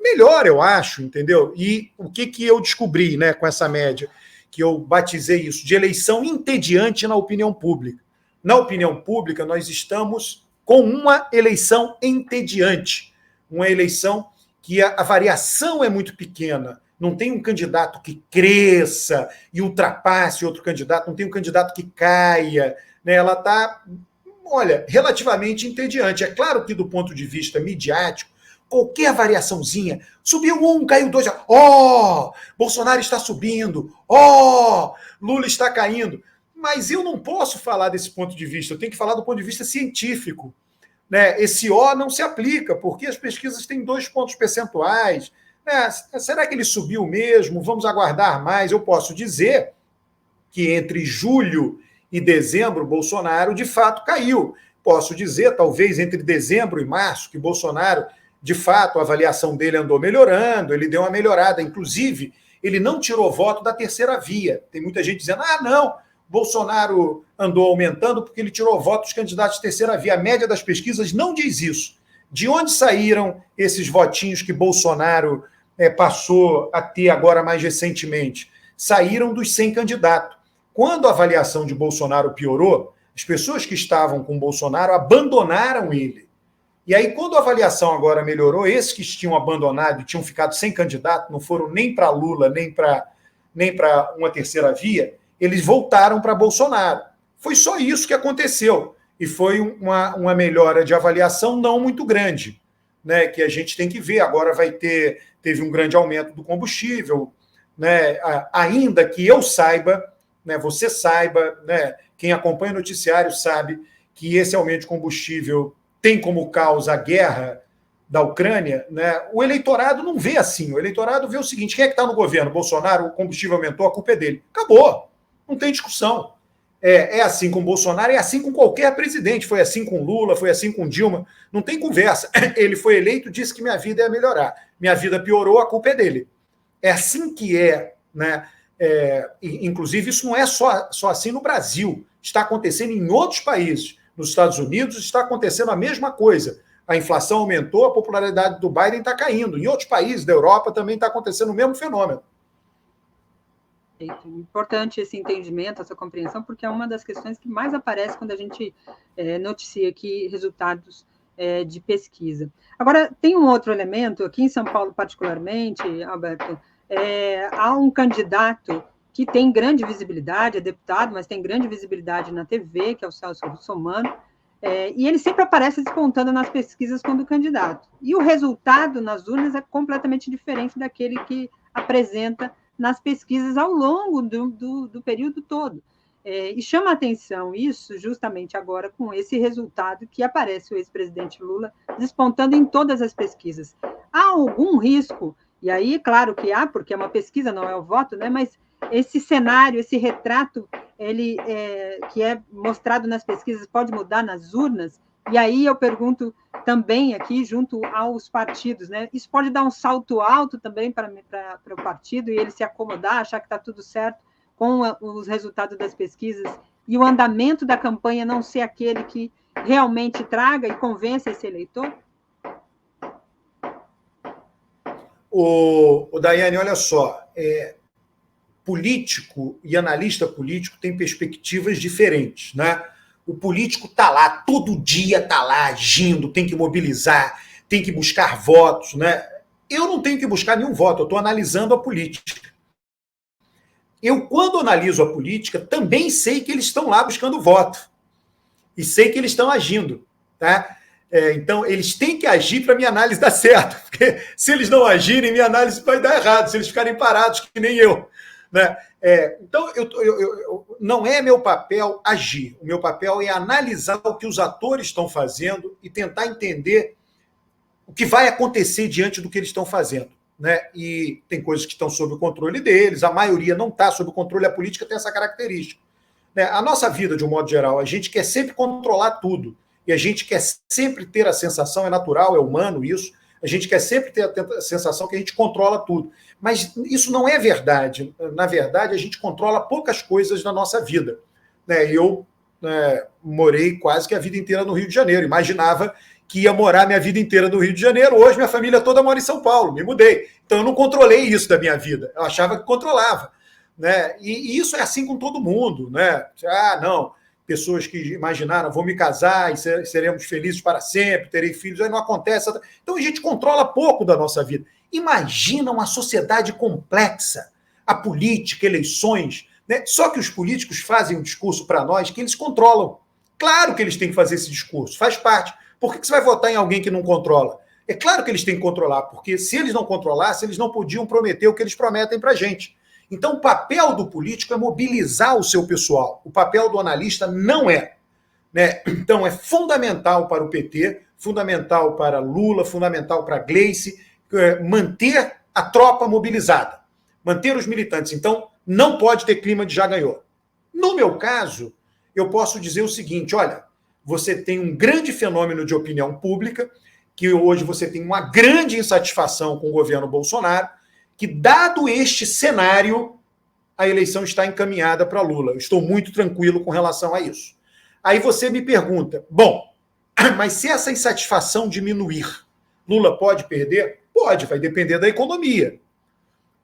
melhor, eu acho, entendeu? E o que eu descobri, né, com essa média, que eu batizei isso, de eleição entediante na opinião pública. Na opinião pública, nós estamos com uma eleição entediante, uma eleição que a variação é muito pequena. não tem um candidato que cresça e ultrapasse outro candidato, não tem um candidato que caia, né? Ela está, olha, relativamente entediante. É claro que do ponto de vista midiático, qualquer variaçãozinha, subiu um, caiu dois, Bolsonaro está subindo, Lula está caindo. Mas eu não posso falar desse ponto de vista, eu tenho que falar do ponto de vista científico. Né? Esse não se aplica, porque as pesquisas têm 2 pontos percentuais. Né? Será que ele subiu mesmo? Vamos aguardar mais. Eu posso dizer que entre julho e dezembro, Bolsonaro de fato caiu. Posso dizer, talvez, entre dezembro e março, que Bolsonaro, de fato, a avaliação dele andou melhorando, ele deu uma melhorada. Inclusive, ele não tirou voto da terceira via. Tem muita gente dizendo, não, Bolsonaro andou aumentando porque ele tirou votos dos candidatos de terceira via. A média das pesquisas não diz isso. De onde saíram esses votinhos que Bolsonaro passou a ter agora mais recentemente? Saíram dos 100 candidatos. Quando a avaliação de Bolsonaro piorou, as pessoas que estavam com Bolsonaro abandonaram ele. E aí, quando a avaliação agora melhorou, esses que tinham abandonado e tinham ficado sem candidato, não foram nem para Lula, nem para uma terceira via, eles voltaram para Bolsonaro. Foi só isso que aconteceu. E foi uma melhora de avaliação não muito grande, né, que a gente tem que ver. Agora teve um grande aumento do combustível, né, ainda que eu saiba, né, você saiba, né, quem acompanha o noticiário sabe que esse aumento de combustível tem como causa a guerra da Ucrânia, né? O eleitorado não vê assim. O eleitorado vê o seguinte: quem é que está no governo? Bolsonaro, o combustível aumentou, a culpa é dele. Acabou. Não tem discussão. É assim com Bolsonaro, é assim com qualquer presidente. Foi assim com Lula, foi assim com Dilma. Não tem conversa. Ele foi eleito, disse que minha vida ia melhorar. Minha vida piorou, a culpa é dele. É assim que é, né? Inclusive, isso não é só assim no Brasil. Está acontecendo em outros países. Nos Estados Unidos está acontecendo a mesma coisa. A inflação aumentou, a popularidade do Biden está caindo. Em outros países da Europa também está acontecendo o mesmo fenômeno. Importante esse entendimento, essa compreensão, porque é uma das questões que mais aparece quando a gente noticia aqui resultados de pesquisa. Agora, tem um outro elemento, aqui em São Paulo particularmente, Alberto, há um candidato que tem grande visibilidade, é deputado, mas tem grande visibilidade na TV, que é o Celso Russomano, e ele sempre aparece despontando nas pesquisas como candidato. E o resultado nas urnas é completamente diferente daquele que apresenta nas pesquisas ao longo do período todo. E chama a atenção isso justamente agora com esse resultado que aparece o ex-presidente Lula despontando em todas as pesquisas. Há algum risco, e aí, claro que há, porque é uma pesquisa, não é o voto, né? Mas esse cenário, esse retrato, ele que é mostrado nas pesquisas, pode mudar nas urnas? E aí eu pergunto também aqui, junto aos partidos, né? Isso pode dar um salto alto também para o partido e ele se acomodar, achar que está tudo certo com os resultados das pesquisas e o andamento da campanha não ser aquele que realmente traga e convença esse eleitor? O Daiane, olha só, político e analista político têm perspectivas diferentes, né? O político está lá, todo dia está lá agindo, tem que mobilizar, tem que buscar votos, né? Eu não tenho que buscar nenhum voto, eu estou analisando a política. Eu, quando analiso a política, também sei que eles estão lá buscando voto. E sei que eles estão agindo, tá? Então, eles têm que agir para minha análise dar certo. Porque se eles não agirem, minha análise vai dar errado, se eles ficarem parados, que nem eu. Né? Então, não é meu papel agir. O meu papel é analisar o que os atores estão fazendo e tentar entender o que vai acontecer diante do que eles estão fazendo. Né? E tem coisas que estão sob o controle deles, a maioria não está sob o controle, a política tem essa característica. Né? A nossa vida, de um modo geral, a gente quer sempre controlar tudo. E a gente quer sempre ter a sensação, é natural, é humano isso, a gente quer sempre ter a sensação que a gente controla tudo. Mas isso não é verdade. Na verdade, a gente controla poucas coisas na nossa vida. Eu morei quase que a vida inteira no Rio de Janeiro. Imaginava que ia morar minha vida inteira no Rio de Janeiro. Hoje, minha família toda mora em São Paulo. Me mudei. Então, eu não controlei isso da minha vida. Eu achava que controlava. Né? E isso é assim com todo mundo. Né? Não. Pessoas que imaginaram, vou me casar e seremos felizes para sempre, terei filhos, aí não acontece. Então a gente controla pouco da nossa vida. Imagina uma sociedade complexa, a política, eleições, né? Só que os políticos fazem um discurso para nós que eles controlam. Claro que eles têm que fazer esse discurso, faz parte. Por que você vai votar em alguém que não controla? É claro que eles têm que controlar, porque se eles não controlassem, eles não podiam prometer o que eles prometem para a gente. Então, o papel do político é mobilizar o seu pessoal. O papel do analista não é. Né? Então, é fundamental para o PT, fundamental para Lula, fundamental para Gleice, manter a tropa mobilizada, manter os militantes. Então, não pode ter clima de já ganhou. No meu caso, eu posso dizer o seguinte, olha, você tem um grande fenômeno de opinião pública, que hoje você tem uma grande insatisfação com o governo Bolsonaro, que, dado este cenário, a eleição está encaminhada para Lula. Eu estou muito tranquilo com relação a isso. Aí você me pergunta, bom, mas se essa insatisfação diminuir, Lula pode perder? Pode, vai depender da economia.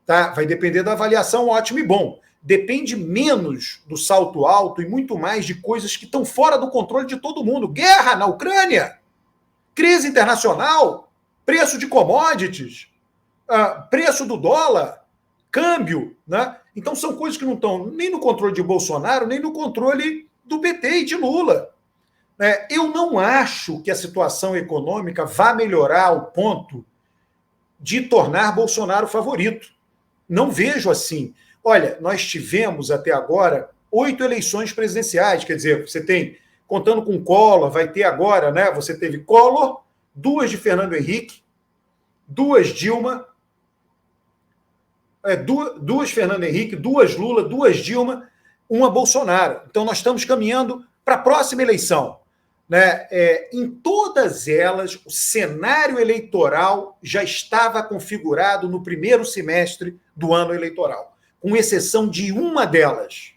Tá? Vai depender da avaliação ótimo e bom. Depende menos do salto alto e muito mais de coisas que estão fora do controle de todo mundo. Guerra na Ucrânia, crise internacional, preço de commodities, preço do dólar, câmbio, né? Então são coisas que não estão nem no controle de Bolsonaro, nem no controle do PT e de Lula. Eu não acho que a situação econômica vá melhorar ao ponto de tornar Bolsonaro favorito. Não vejo assim. Olha, nós tivemos até agora 8 eleições presidenciais, quer dizer, você tem, contando com Collor, vai ter agora, né? Você teve Collor, 2 de Fernando Henrique, 2 Dilma, 2 Fernando Henrique, 2 Lula, 2 Dilma, 1 Bolsonaro. Então nós estamos caminhando para a próxima eleição. Né? Em todas elas, o cenário eleitoral já estava configurado no primeiro semestre do ano eleitoral, com exceção de uma delas,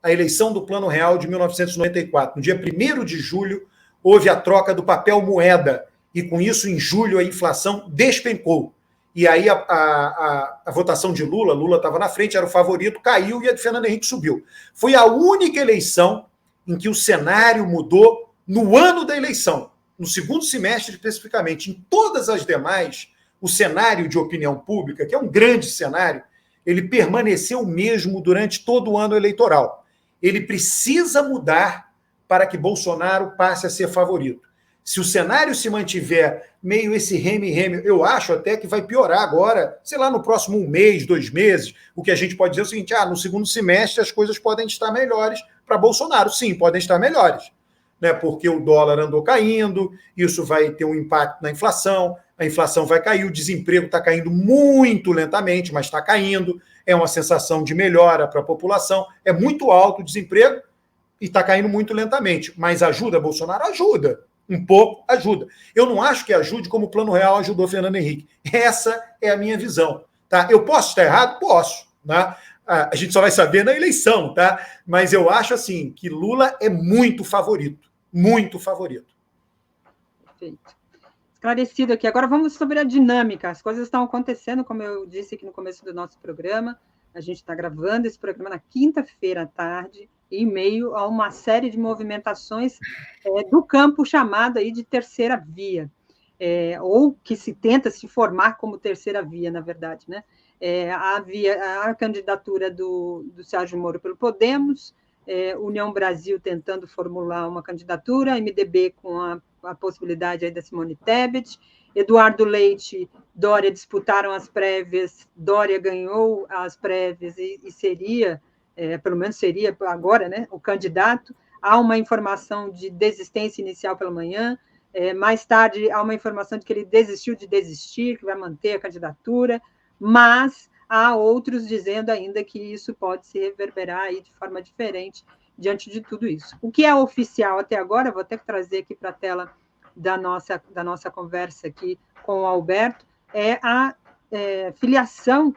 a eleição do Plano Real de 1994. No dia 1º de julho, houve a troca do papel moeda, e com isso, em julho, a inflação despencou. E aí a votação de Lula estava na frente, era o favorito, caiu, e a de Fernando Henrique subiu. Foi a única eleição em que o cenário mudou no ano da eleição, no segundo semestre especificamente. Em todas as demais, o cenário de opinião pública, que é um grande cenário, ele permaneceu o mesmo durante todo o ano eleitoral. Ele precisa mudar para que Bolsonaro passe a ser favorito. Se o cenário se mantiver meio esse reme-reme, eu acho até que vai piorar agora, sei lá, no próximo 1 mês, 2 meses. O que a gente pode dizer é o seguinte, no segundo semestre as coisas podem estar melhores para Bolsonaro. Sim, podem estar melhores, né? Porque o dólar andou caindo, isso vai ter um impacto na inflação, a inflação vai cair, o desemprego está caindo muito lentamente, mas está caindo, é uma sensação de melhora para a população, é muito alto o desemprego e está caindo muito lentamente. Mas ajuda Bolsonaro? Ajuda. Um pouco ajuda. Eu não acho que ajude como o Plano Real ajudou Fernando Henrique. Essa é a minha visão. Tá? Eu posso estar errado? Posso. Tá? A gente só vai saber na eleição, tá? Mas eu acho assim que Lula é muito favorito. Muito favorito. Perfeito. Esclarecido aqui. Agora vamos sobre a dinâmica. As coisas estão acontecendo, como eu disse aqui no começo do nosso programa. A gente está gravando esse programa na quinta-feira à tarde, em meio a uma série de movimentações do campo chamado aí de terceira via, ou que se tenta se formar como terceira via, na verdade, né? A candidatura do Sérgio Moro pelo Podemos, União Brasil tentando formular uma candidatura, MDB com a possibilidade aí da Simone Tebet, Eduardo Leite, Dória disputaram as prévias, Dória ganhou as prévias e seria, pelo menos seria agora, né, o candidato. Há uma informação de desistência inicial pela manhã, mais tarde há uma informação de que ele desistiu de desistir, que vai manter a candidatura, mas há outros dizendo ainda que isso pode se reverberar aí de forma diferente diante de tudo isso. O que é oficial até agora, vou até trazer aqui para a tela da nossa conversa aqui com o Alberto, é a filiação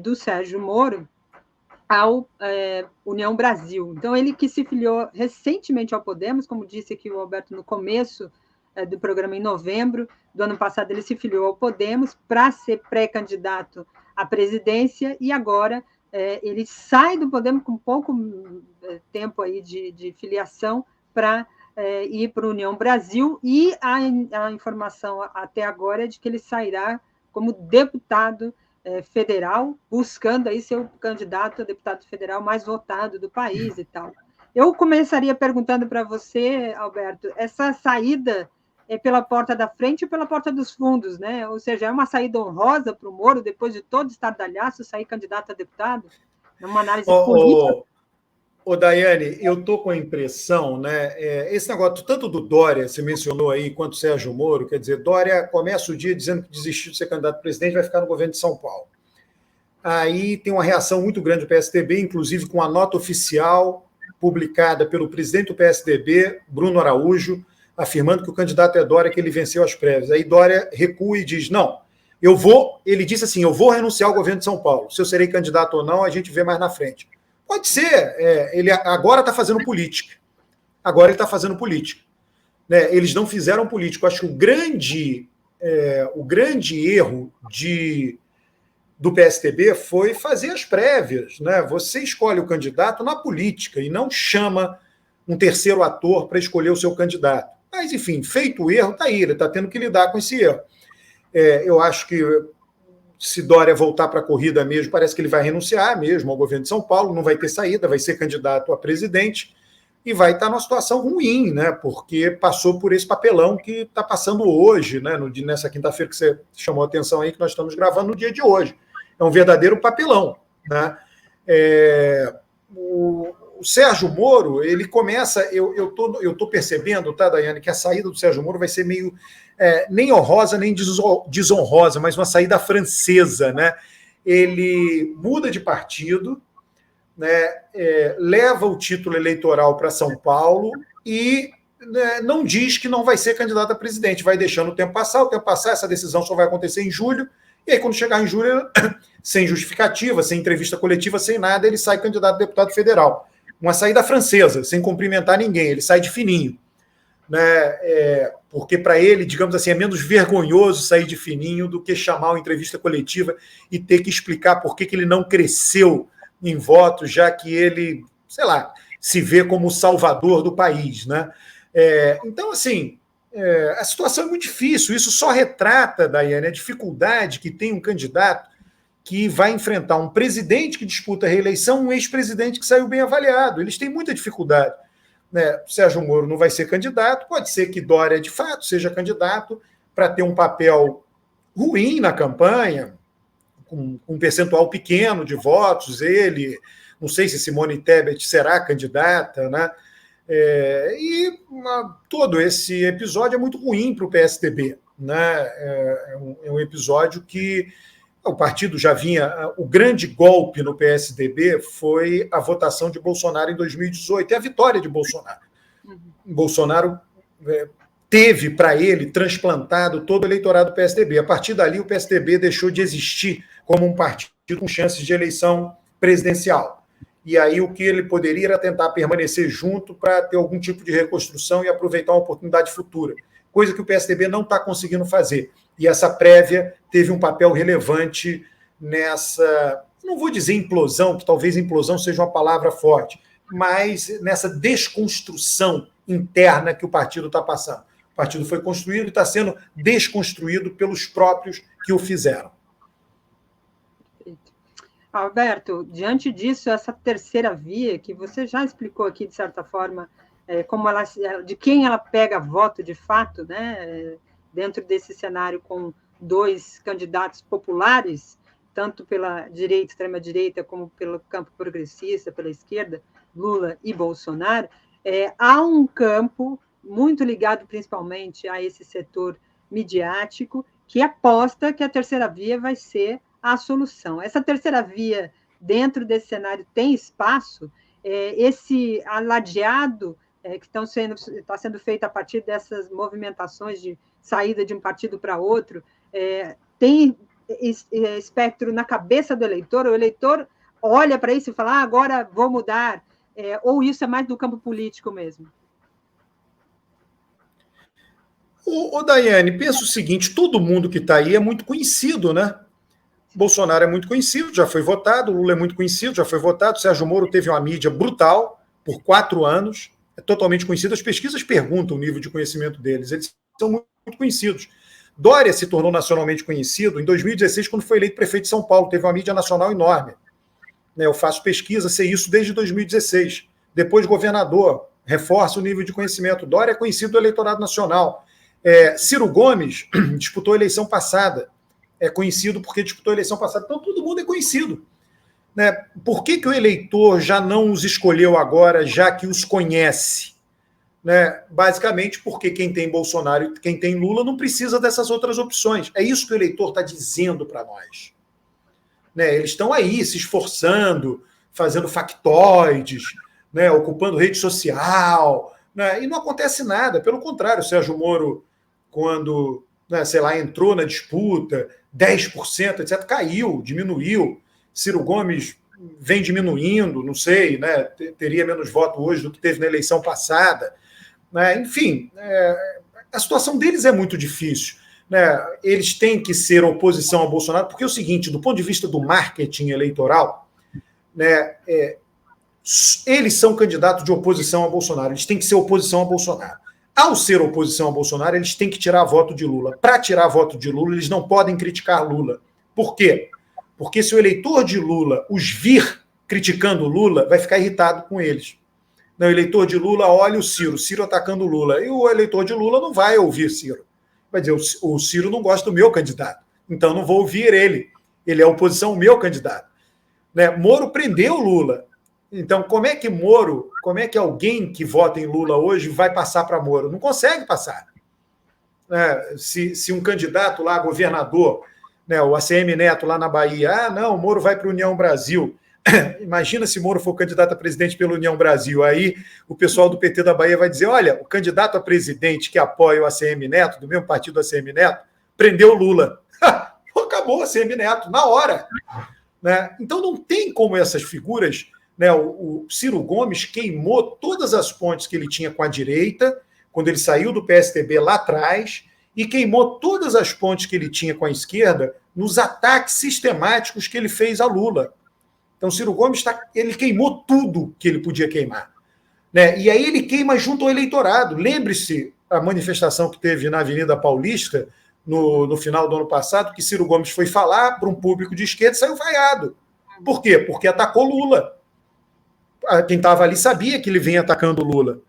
do Sérgio Moro ao União Brasil. Então, ele que se filiou recentemente ao Podemos, como disse aqui o Alberto no começo do programa, em novembro do ano passado, ele se filiou ao Podemos para ser pré-candidato à presidência, e agora ele sai do Podemos com pouco tempo aí de filiação para ir para a União Brasil, e a informação até agora é de que ele sairá como deputado federal, buscando aí ser o candidato a deputado federal mais votado do país e tal. Eu começaria perguntando para você, Alberto, essa saída é pela porta da frente ou pela porta dos fundos, né? Ou seja, é uma saída honrosa para o Moro, depois de todo estardalhaço, sair candidato a deputado? Numa análise política? Daiane, eu estou com a impressão, né? Esse negócio, tanto do Dória, você mencionou aí, quanto o Sérgio Moro, quer dizer, Dória começa o dia dizendo que desistiu de ser candidato a presidente, vai ficar no governo de São Paulo. Aí tem uma reação muito grande do PSDB, inclusive com a nota oficial publicada pelo presidente do PSDB, Bruno Araújo, afirmando que o candidato é Dória, que ele venceu as prévias. Aí Dória recua e diz, não, ele disse assim, eu vou renunciar ao governo de São Paulo. Se eu serei candidato ou não, a gente vê mais na frente. Pode ser, ele agora está fazendo política. Agora ele está fazendo política. Né? Eles não fizeram política. Acho que o grande erro do PSDB foi fazer as prévias. Né? Você escolhe o candidato na política e não chama um terceiro ator para escolher o seu candidato. Mas, enfim, feito o erro, está aí, ele está tendo que lidar com esse erro. Eu acho que se Dória voltar para a corrida mesmo, parece que ele vai renunciar mesmo ao governo de São Paulo, não vai ter saída, vai ser candidato a presidente e vai estar numa situação ruim, né? Porque passou por esse papelão que está passando hoje, né? Nessa quinta-feira que você chamou a atenção aí, que nós estamos gravando no dia de hoje. É um verdadeiro papelão, né? O Sérgio Moro, ele começa, eu tô percebendo, tá, Daiane, que a saída do Sérgio Moro vai ser meio nem honrosa, nem desonrosa, mas uma saída francesa, né? Ele muda de partido, né? Leva o título eleitoral para São Paulo e não diz que não vai ser candidato a presidente, vai deixando o tempo passar, essa decisão só vai acontecer em julho, e aí quando chegar em julho, sem justificativa, sem entrevista coletiva, sem nada, ele sai candidato a deputado federal. Uma saída francesa, sem cumprimentar ninguém, ele sai de fininho. Né? Porque para ele, digamos assim, é menos vergonhoso sair de fininho do que chamar uma entrevista coletiva e ter que explicar por que ele não cresceu em votos, já que ele, sei lá, se vê como o salvador do país. Né? Então, assim, a situação é muito difícil, isso só retrata, Daiane, a dificuldade que tem um candidato que vai enfrentar um presidente que disputa a reeleição, um ex-presidente que saiu bem avaliado. Eles têm muita dificuldade. Né? Sérgio Moro não vai ser candidato, pode ser que Dória, de fato, seja candidato para ter um papel ruim na campanha, com um percentual pequeno de votos, não sei se Simone Tebet será candidata, né? Todo esse episódio é muito ruim para o PSDB. Né? É um episódio que o partido já vinha... O grande golpe no PSDB foi a votação de Bolsonaro em 2018, e a vitória de Bolsonaro. Bolsonaro teve para ele transplantado todo o eleitorado do PSDB. A partir dali, o PSDB deixou de existir como um partido com chances de eleição presidencial. E aí o que ele poderia era tentar permanecer junto para ter algum tipo de reconstrução e aproveitar uma oportunidade futura, coisa que o PSDB não está conseguindo fazer. E essa prévia teve um papel relevante nessa, não vou dizer implosão, que talvez implosão seja uma palavra forte, mas nessa desconstrução interna que o partido está passando. O partido foi construído e está sendo desconstruído pelos próprios que o fizeram. Alberto, diante disso, essa terceira via, que você já explicou aqui, de certa forma, como de quem ela pega voto de fato, né? Dentro desse cenário com dois candidatos populares, tanto pela direita, extrema-direita, como pelo campo progressista, pela esquerda, Lula e Bolsonaro, há um campo muito ligado principalmente a esse setor midiático que aposta que a terceira via vai ser a solução. Essa terceira via, dentro desse cenário, tem espaço? Esse aladeado que está sendo feito a partir dessas movimentações de saída de um partido para outro, tem espectro na cabeça do eleitor? O eleitor olha para isso e fala, agora vou mudar, ou isso é mais do campo político mesmo? Daiane, pensa o seguinte, todo mundo que está aí é muito conhecido, né? Bolsonaro é muito conhecido, já foi votado, Lula é muito conhecido, já foi votado, Sérgio Moro teve uma mídia brutal por 4 anos, é totalmente conhecido, as pesquisas perguntam o nível de conhecimento deles, eles são muito conhecidos. Dória se tornou nacionalmente conhecido em 2016, quando foi eleito prefeito de São Paulo. Teve uma mídia nacional enorme. Eu faço pesquisa, sei isso desde 2016. Depois, governador, reforça o nível de conhecimento. Dória é conhecido do eleitorado nacional. Ciro Gomes disputou a eleição passada. É conhecido porque disputou a eleição passada. Então, todo mundo é conhecido. Né? Por que o eleitor já não os escolheu agora, já que os conhece? Né? Basicamente porque quem tem Bolsonaro e quem tem Lula não precisa dessas outras opções. É isso que o eleitor está dizendo para nós. Né? Eles estão aí se esforçando, fazendo factoides, né? Ocupando rede social, né? E não acontece nada. Pelo contrário, o Sérgio Moro, quando, né, sei lá, entrou na disputa, 10%, etc., caiu, diminuiu. Ciro Gomes vem diminuindo, não sei, né? Teria menos voto hoje do que teve na eleição passada. Né? Enfim, a situação deles é muito difícil. Né? Eles têm que ser oposição ao Bolsonaro, porque é o seguinte, do ponto de vista do marketing eleitoral, né, eles são candidatos de oposição ao Bolsonaro, eles têm que ser oposição ao Bolsonaro. Ao ser oposição ao Bolsonaro, eles têm que tirar voto de Lula. Para tirar voto de Lula, eles não podem criticar Lula. Por quê? Porque se o eleitor de Lula os vir criticando Lula, vai ficar irritado com eles. O eleitor de Lula olha o Ciro atacando o Lula, e o eleitor de Lula não vai ouvir Ciro. Vai dizer, o Ciro não gosta do meu candidato, então não vou ouvir ele. Ele é oposição ao meu candidato. Né? Moro prendeu Lula. Então, como é que alguém que vota em Lula hoje vai passar para Moro? Não consegue passar. Se um candidato lá, governador, né, o ACM Neto lá na Bahia, não, o Moro vai para a União Brasil. Imagina se Moro for candidato a presidente pela União Brasil. Aí o pessoal do PT da Bahia vai dizer, olha, o candidato a presidente que apoia o ACM Neto, do mesmo partido do ACM Neto, prendeu Lula. Acabou o ACM Neto, na hora. Né? Então não tem como essas figuras... Né, o Ciro Gomes queimou todas as pontes que ele tinha com a direita, quando ele saiu do PSDB lá atrás, e queimou todas as pontes que ele tinha com a esquerda nos ataques sistemáticos que ele fez a Lula. Então, Ciro Gomes ele queimou tudo que ele podia queimar. Né? E aí ele queima junto ao eleitorado. Lembre-se a manifestação que teve na Avenida Paulista, no final do ano passado, que Ciro Gomes foi falar para um público de esquerda e saiu vaiado. Por quê? Porque atacou Lula. Quem estava ali sabia que ele vinha atacando Lula.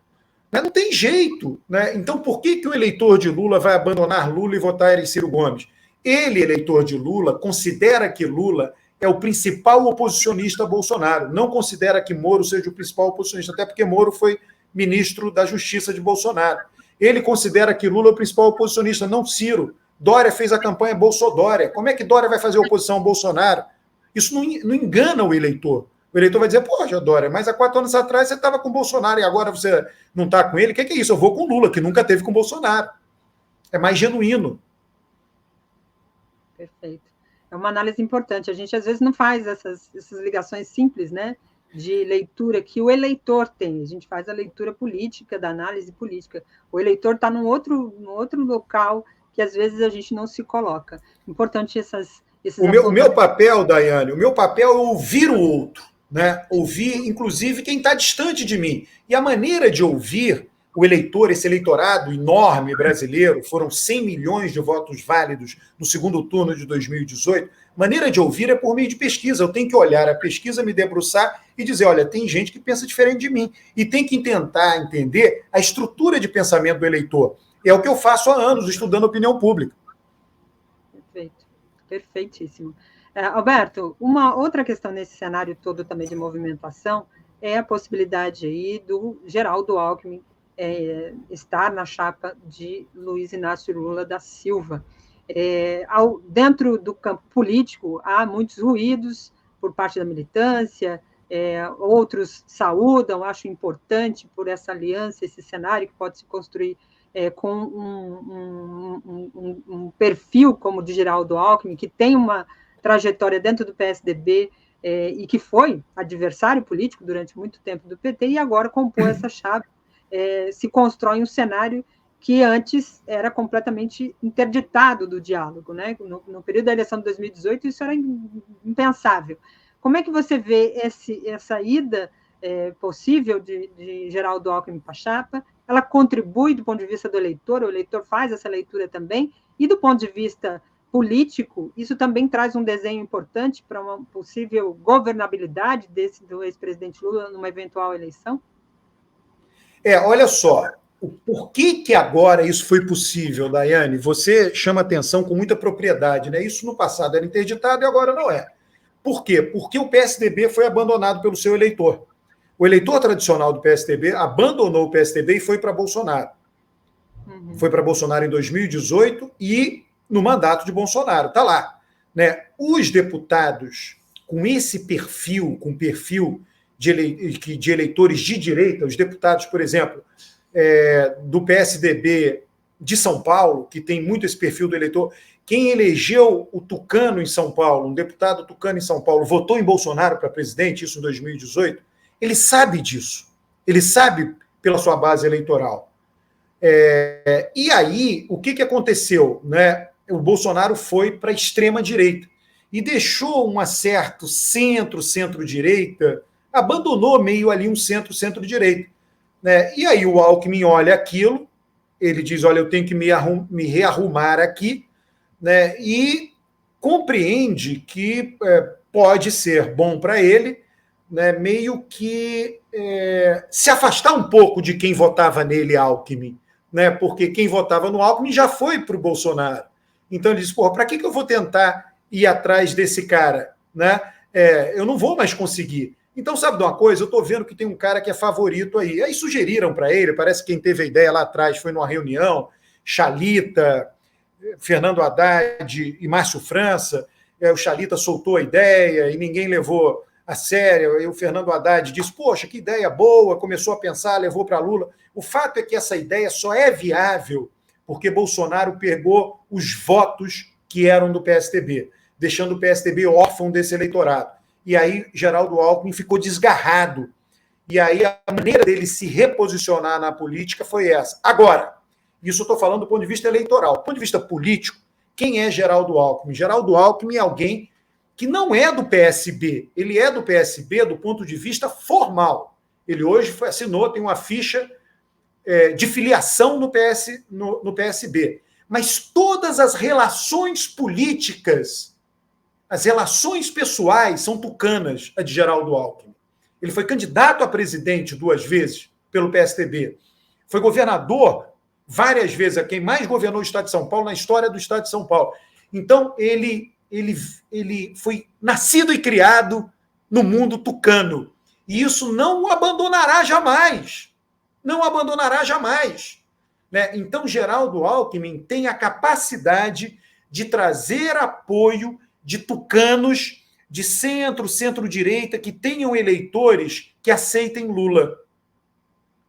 Não tem jeito. Né? Então, por que o eleitor de Lula vai abandonar Lula e votar em Ciro Gomes? Ele, eleitor de Lula, considera que Lula é o principal oposicionista a Bolsonaro. Não considera que Moro seja o principal oposicionista, até porque Moro foi ministro da Justiça de Bolsonaro. Ele considera que Lula é o principal oposicionista, não Ciro. Dória fez a campanha Bolsodória. Como é que Dória vai fazer oposição ao Bolsonaro? Isso não engana o eleitor. O eleitor vai dizer, poxa, Dória, mas há 4 anos atrás você estava com o Bolsonaro e agora você não está com ele? O que é isso? Eu vou com Lula, que nunca teve com o Bolsonaro. É mais genuíno. Perfeito. É uma análise importante. A gente, às vezes, não faz essas ligações simples, né, de leitura que o eleitor tem. A gente faz a leitura política, da análise política. O eleitor está num outro local que, às vezes, a gente não se coloca. Importante esses o meu papel, Daiane, o meu papel é ouvir o outro. Né? Ouvir, inclusive, quem está distante de mim. E a maneira de ouvir o eleitor, esse eleitorado enorme brasileiro, foram 100 milhões de votos válidos no segundo turno de 2018, maneira de ouvir é por meio de pesquisa. Eu tenho que olhar a pesquisa, me debruçar e dizer, olha, tem gente que pensa diferente de mim. E tem que tentar entender a estrutura de pensamento do eleitor. É o que eu faço há anos, estudando opinião pública. Perfeito. Perfeitíssimo. Alberto, uma outra questão nesse cenário todo também de movimentação é a possibilidade aí do Geraldo Alckmin estar na chapa de Luiz Inácio Lula da Silva. Dentro do campo político, há muitos ruídos por parte da militância, outros saúdam, acho importante por essa aliança, esse cenário que pode se construir com um perfil como o de Geraldo Alckmin, que tem uma trajetória dentro do PSDB e que foi adversário político durante muito tempo do PT e agora compõe essa chapa, se constrói um cenário que antes era completamente interditado do diálogo. Né? No período da eleição de 2018, isso era impensável. Como é que você vê essa ida possível de Geraldo Alckmin para a chapa ela contribui do ponto de vista do eleitor, o eleitor faz essa leitura também, e do ponto de vista político, isso também traz um desenho importante para uma possível governabilidade do ex-presidente Lula numa eventual eleição? Olha só, por que agora isso foi possível, Daiane? Você chama atenção com muita propriedade, né? Isso no passado era interditado e agora não é. Por quê? Porque o PSDB foi abandonado pelo seu eleitor. O eleitor tradicional do PSDB abandonou o PSDB e foi para Bolsonaro. Foi para Bolsonaro em 2018 e no mandato de Bolsonaro. Está lá. Né? Os deputados com esse perfil, com perfil de eleitores de direita, os deputados, por exemplo, do PSDB de São Paulo, que tem muito esse perfil do eleitor, quem elegeu o Tucano em São Paulo, um deputado tucano em São Paulo, votou em Bolsonaro para presidente, isso em 2018, ele sabe disso. Ele sabe pela sua base eleitoral. E aí, o que aconteceu? Né? O Bolsonaro foi para a extrema-direita e deixou um certo centro-direita, abandonou meio ali um centro-direita. Né? E aí o Alckmin olha aquilo, ele diz, olha, eu tenho que me rearrumar aqui, né? E compreende que pode ser bom para ele, né? Meio que se afastar um pouco de quem votava nele, Alckmin, né? Porque quem votava no Alckmin já foi para o Bolsonaro. Então ele diz, para que eu vou tentar ir atrás desse cara? Né? Eu não vou mais conseguir. Então, sabe de uma coisa? Eu estou vendo que tem um cara que é favorito aí. Aí sugeriram para ele, parece que quem teve a ideia lá atrás foi numa reunião, Chalita, Fernando Haddad e Márcio França. O Chalita soltou a ideia e ninguém levou a sério. E o Fernando Haddad disse, poxa, que ideia boa, começou a pensar, levou para Lula. O fato é que essa ideia só é viável porque Bolsonaro pegou os votos que eram do PSDB, deixando o PSDB órfão desse eleitorado. E aí Geraldo Alckmin ficou desgarrado. E aí a maneira dele se reposicionar na política foi essa. Agora, isso eu estou falando do ponto de vista eleitoral. Do ponto de vista político, quem é Geraldo Alckmin? Geraldo Alckmin é alguém que não é do PSB. Ele é do PSB do ponto de vista formal. Ele hoje assinou, tem uma ficha de filiação no PSB. Mas todas as relações políticas, as relações pessoais são tucanas, a de Geraldo Alckmin. Ele foi candidato a presidente 2 vezes pelo PSDB. Foi governador várias vezes, a quem mais governou o Estado de São Paulo na história do Estado de São Paulo. Então, ele foi nascido e criado no mundo tucano. E isso não o abandonará jamais. Não abandonará jamais. Né? Então, Geraldo Alckmin tem a capacidade de trazer apoio de tucanos de centro-direita, que tenham eleitores que aceitem Lula.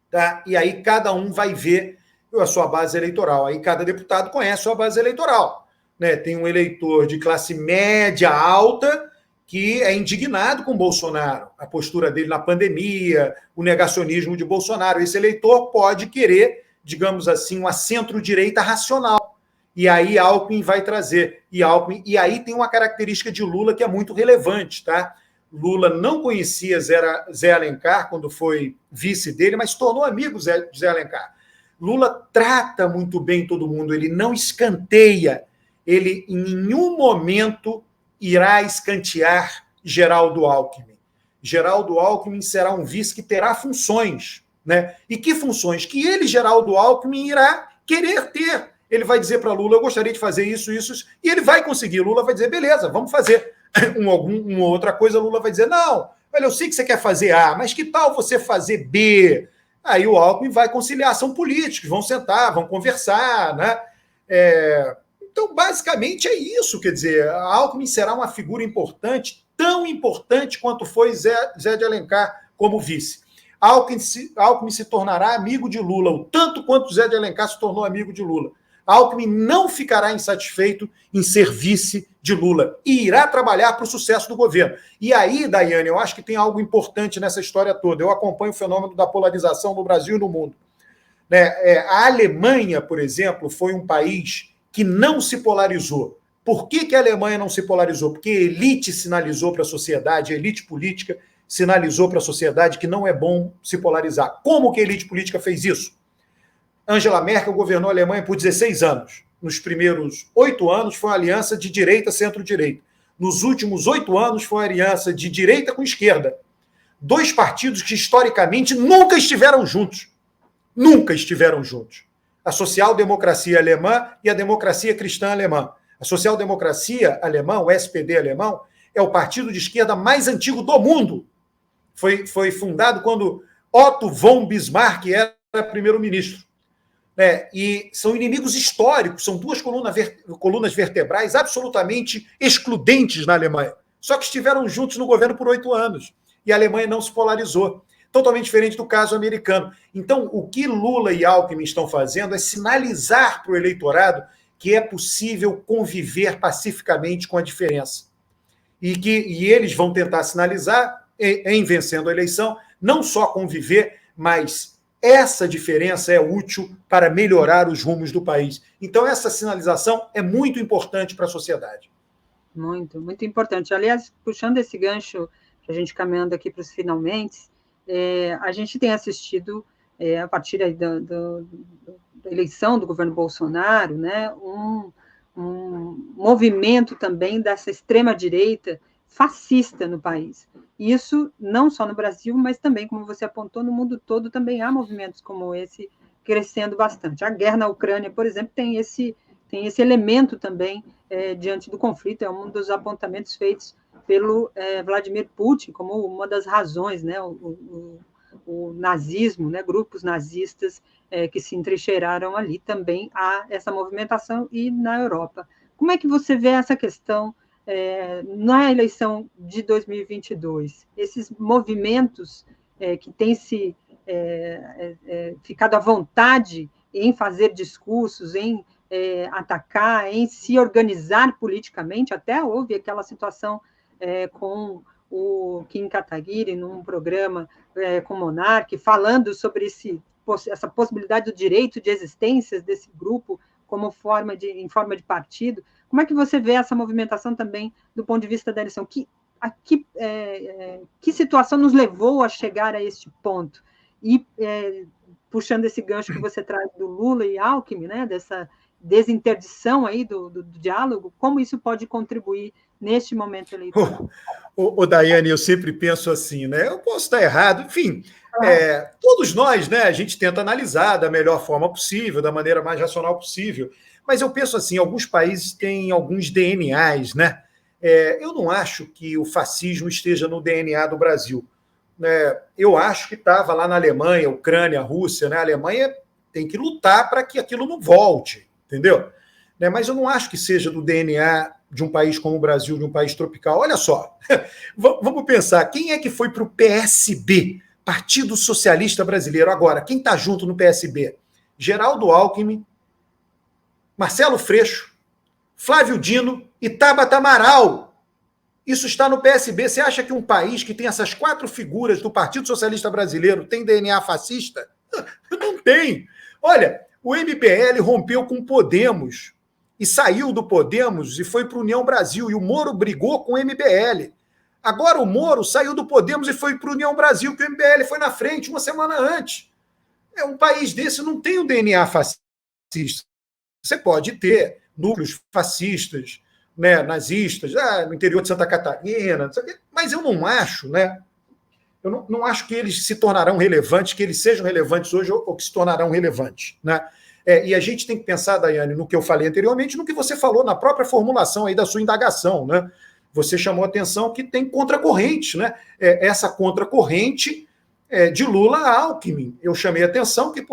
Tá? E aí cada um vai ver a sua base eleitoral. Aí cada deputado conhece a sua base eleitoral. Né? Tem um eleitor de classe média alta que é indignado com Bolsonaro, a postura dele na pandemia, o negacionismo de Bolsonaro. Esse eleitor pode querer, digamos assim, uma centro-direita racional. E aí Alckmin vai trazer. E aí tem uma característica de Lula que é muito relevante, tá? Lula não conhecia Zé Alencar quando foi vice dele, mas tornou amigo de Zé Alencar. Lula trata muito bem todo mundo, ele não escanteia. Ele, em nenhum momento, irá escantear Geraldo Alckmin. Geraldo Alckmin será um vice que terá funções, né? E que funções? Que ele, Geraldo Alckmin, irá querer ter. Ele vai dizer para Lula, eu gostaria de fazer isso, e ele vai conseguir. Lula vai dizer, beleza, vamos fazer. Uma outra coisa, Lula vai dizer, não, olha, eu sei que você quer fazer A, mas que tal você fazer B? Aí o Alckmin vai conciliar, são políticos, vão sentar, vão conversar, né? Então, basicamente, é isso, quer dizer, a Alckmin será uma figura importante, tão importante quanto foi Zé de Alencar como vice. Alckmin se tornará amigo de Lula, o tanto quanto Zé de Alencar se tornou amigo de Lula. Alckmin não ficará insatisfeito em ser vice de Lula e irá trabalhar para o sucesso do governo. E aí, Daiane, eu acho que tem algo importante nessa história toda. Eu acompanho o fenômeno da polarização no Brasil e no mundo. A Alemanha, por exemplo, foi um país que não se polarizou. Por que a Alemanha não se polarizou? Porque a elite sinalizou para a sociedade, a elite política sinalizou para a sociedade que não é bom se polarizar. Como que a elite política fez isso? Angela Merkel governou a Alemanha por 16 anos. Nos primeiros 8 anos foi uma aliança de direita centro-direita. Nos últimos 8 anos foi uma aliança de direita com esquerda. 2 partidos que historicamente nunca estiveram juntos. Nunca estiveram juntos. A social-democracia alemã e a democracia cristã alemã. A social-democracia alemã, o SPD alemão, é o partido de esquerda mais antigo do mundo. Foi fundado quando Otto von Bismarck era primeiro-ministro. E são inimigos históricos, são 2 colunas vertebrais absolutamente excludentes na Alemanha. Só que estiveram juntos no governo por 8 anos. E a Alemanha não se polarizou. Totalmente diferente do caso americano. Então, o que Lula e Alckmin estão fazendo é sinalizar para o eleitorado que é possível conviver pacificamente com a diferença. E eles vão tentar sinalizar, em vencendo a eleição, não só conviver, mas essa diferença é útil para melhorar os rumos do país. Então, essa sinalização é muito importante para a sociedade. Muito, muito importante. Aliás, puxando esse gancho, a gente caminhando aqui para os finalmente, a gente tem assistido, a partir aí da eleição do governo Bolsonaro, né, um movimento também dessa extrema-direita fascista no país. Isso não só no Brasil, mas também, como você apontou, no mundo todo também há movimentos como esse crescendo bastante. A guerra na Ucrânia, por exemplo, tem esse elemento também diante do conflito, é um dos apontamentos feitos pelo Vladimir Putin como uma das razões, né, o nazismo, né, grupos nazistas que se entrincheiraram ali, também há essa movimentação, e na Europa. Como é que você vê essa questão na eleição de 2022? Esses movimentos que têm se ficado à vontade em fazer discursos, em atacar, em se organizar politicamente, até houve aquela situação com o Kim Kataguiri num programa com o Monark, falando sobre essa possibilidade do direito de existência desse grupo como em forma de partido. Como é que você vê essa movimentação também do ponto de vista da eleição? Que situação nos levou a chegar a este ponto? E, puxando esse gancho que você traz do Lula e Alckmin, né, dessa desinterdição aí do diálogo, como isso pode contribuir neste momento eleitoral? Daiane, eu sempre penso assim, né? Eu posso estar errado, enfim, todos nós, né? A gente tenta analisar da melhor forma possível, da maneira mais racional possível, mas eu penso assim, alguns países têm alguns DNAs, né? Eu não acho que o fascismo esteja no DNA do Brasil. Eu acho que estava lá na Alemanha, Ucrânia, Rússia, né? A Alemanha tem que lutar para que aquilo não volte, entendeu? Mas eu não acho que seja do DNA de um país como o Brasil, de um país tropical. Olha só, vamos pensar, quem é que foi para o PSB, Partido Socialista Brasileiro, agora? Quem está junto no PSB? Geraldo Alckmin, Marcelo Freixo, Flávio Dino e Tabata Amaral. Isso está no PSB. Você acha que um país que tem essas 4 figuras do Partido Socialista Brasileiro tem DNA fascista? Não tem. Olha, o MBL rompeu com o Podemos e saiu do Podemos e foi para o União Brasil, e o Moro brigou com o MBL. Agora o Moro saiu do Podemos e foi para o União Brasil, que o MBL foi na frente uma semana antes. Um país desse não tem um DNA fascista. Você pode ter núcleos fascistas, né, nazistas, no interior de Santa Catarina, mas eu não acho, né? Eu não acho que eles se tornarão relevantes, que eles sejam relevantes hoje ou que se tornarão relevantes, né? E a gente tem que pensar, Daiane, no que eu falei anteriormente, no que você falou na própria formulação aí da sua indagação, né? Você chamou a atenção que tem contracorrente, né? Essa contracorrente de Lula a Alckmin. Eu chamei a atenção que,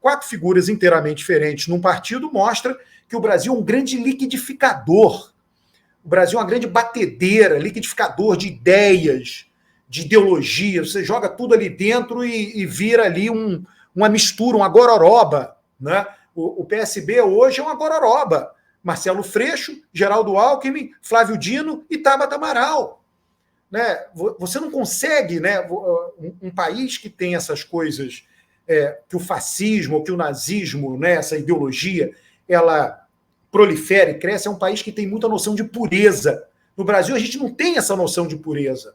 4 figuras inteiramente diferentes num partido mostra que o Brasil é um grande liquidificador. O Brasil é uma grande batedeira, liquidificador de ideias, de ideologia. Você joga tudo ali dentro e vira ali uma mistura, uma gororoba, né? O PSB hoje é uma gororoba. Marcelo Freixo, Geraldo Alckmin, Flávio Dino e Tabata Amaral. Né? Você não consegue, né, um país que tem essas coisas, que o fascismo, que o nazismo, né, essa ideologia, ela prolifera e cresce, é um país que tem muita noção de pureza. No Brasil, a gente não tem essa noção de pureza.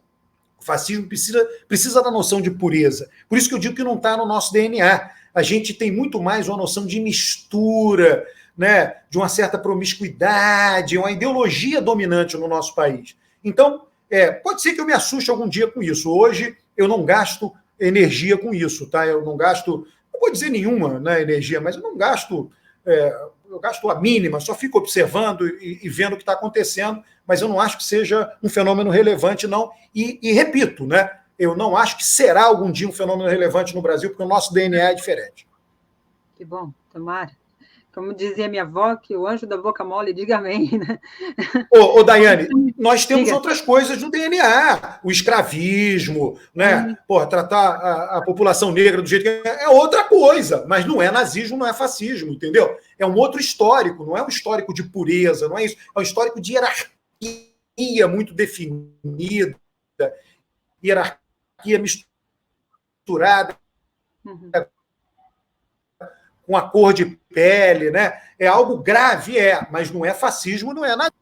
O fascismo precisa da noção de pureza. Por isso que eu digo que não está no nosso DNA. A gente tem muito mais uma noção de mistura, né, de uma certa promiscuidade, uma ideologia dominante no nosso país. Então, pode ser que eu me assuste algum dia com isso. Hoje, eu não gasto energia com isso, tá? Eu não gasto, não vou dizer nenhuma, né, energia, mas eu não gasto, eu gasto a mínima, só fico observando e vendo o que está acontecendo, mas eu não acho que seja um fenômeno relevante, não. E repito, né, eu não acho que será algum dia um fenômeno relevante no Brasil, porque o nosso DNA é diferente. Que bom, tomara. Como dizia minha avó, que o anjo da boca mole diga amém, né? Ô, Daiane, nós temos outras coisas no DNA, o escravismo, né? Porra, tratar a população negra do jeito que é outra coisa, mas não é nazismo, não é fascismo, entendeu? É um outro histórico, não é um histórico de pureza, não é isso, é um histórico de hierarquia muito definida, hierarquia misturada com a cor de pele, né? É algo grave, mas não é fascismo, não é nada.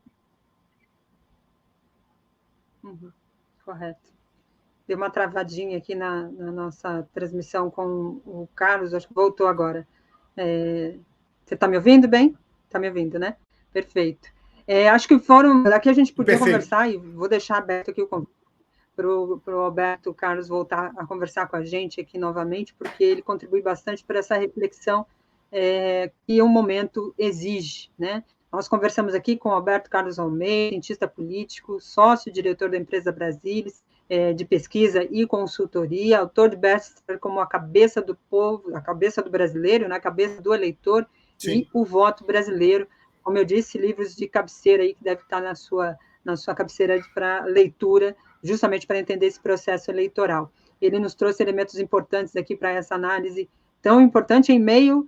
Correto. Deu uma travadinha aqui na nossa transmissão com o Carlos, acho que voltou agora. Você está me ouvindo bem? Está me ouvindo, né? Perfeito. Acho que aqui a gente podia conversar, e vou deixar aberto aqui o convite para o Alberto Carlos voltar a conversar com a gente aqui novamente, porque ele contribui bastante para essa reflexão que o momento exige, né? Nós conversamos aqui com o Alberto Carlos Almeida, cientista político, sócio-diretor da empresa Brasilis, de pesquisa e consultoria, autor de best-seller como A Cabeça do Povo, A Cabeça do Brasileiro, né? A Cabeça do Eleitor. Sim. E O Voto Brasileiro, como eu disse, livros de cabeceira aí que deve estar na sua cabeceira para leitura, justamente para entender esse processo eleitoral. Ele nos trouxe elementos importantes aqui para essa análise tão importante em meio,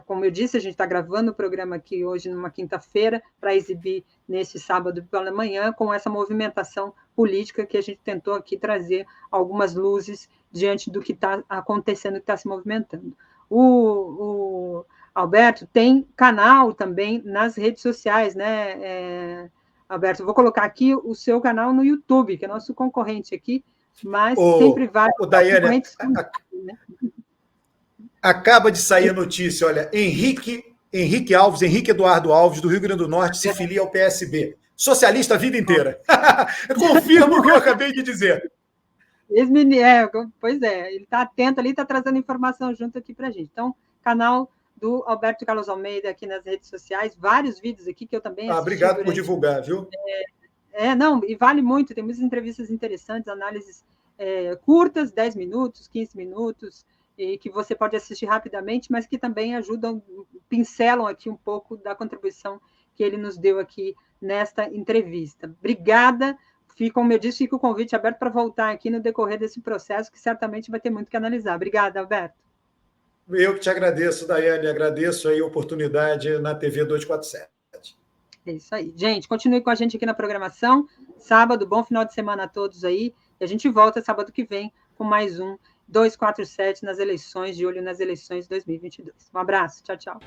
como eu disse, a gente está gravando o programa aqui hoje, numa quinta-feira, para exibir nesse sábado pela manhã, com essa movimentação política que a gente tentou aqui trazer algumas luzes diante do que está acontecendo, que está se movimentando. O Alberto tem canal também nas redes sociais, né, Alberto? Eu vou colocar aqui o seu canal no YouTube, que é nosso concorrente aqui, mas sempre vai... Daiane, acaba de sair a notícia, olha, Henrique Eduardo Alves, do Rio Grande do Norte, se filia ao PSB. Socialista a vida inteira. Confirmo o que eu acabei de dizer. Pois é, ele está atento ali, está trazendo informação junto aqui para a gente. Então, canal do Alberto Carlos Almeida aqui nas redes sociais, vários vídeos aqui que eu também assisti. Obrigado por divulgar, viu? Não, e vale muito, tem muitas entrevistas interessantes, análises curtas, 10 minutos, 15 minutos, e que você pode assistir rapidamente, mas que também ajudam, pincelam aqui um pouco da contribuição que ele nos deu aqui nesta entrevista. Obrigada, como eu disse, fica o convite aberto para voltar aqui no decorrer desse processo, que certamente vai ter muito que analisar. Obrigada, Alberto. Eu que te agradeço, Daiane, agradeço aí a oportunidade na TV 247. É isso aí. Gente, continue com a gente aqui na programação. Sábado, bom final de semana a todos aí. E a gente volta sábado que vem com mais um 247 nas eleições, de olho nas eleições 2022. Um abraço, tchau, tchau.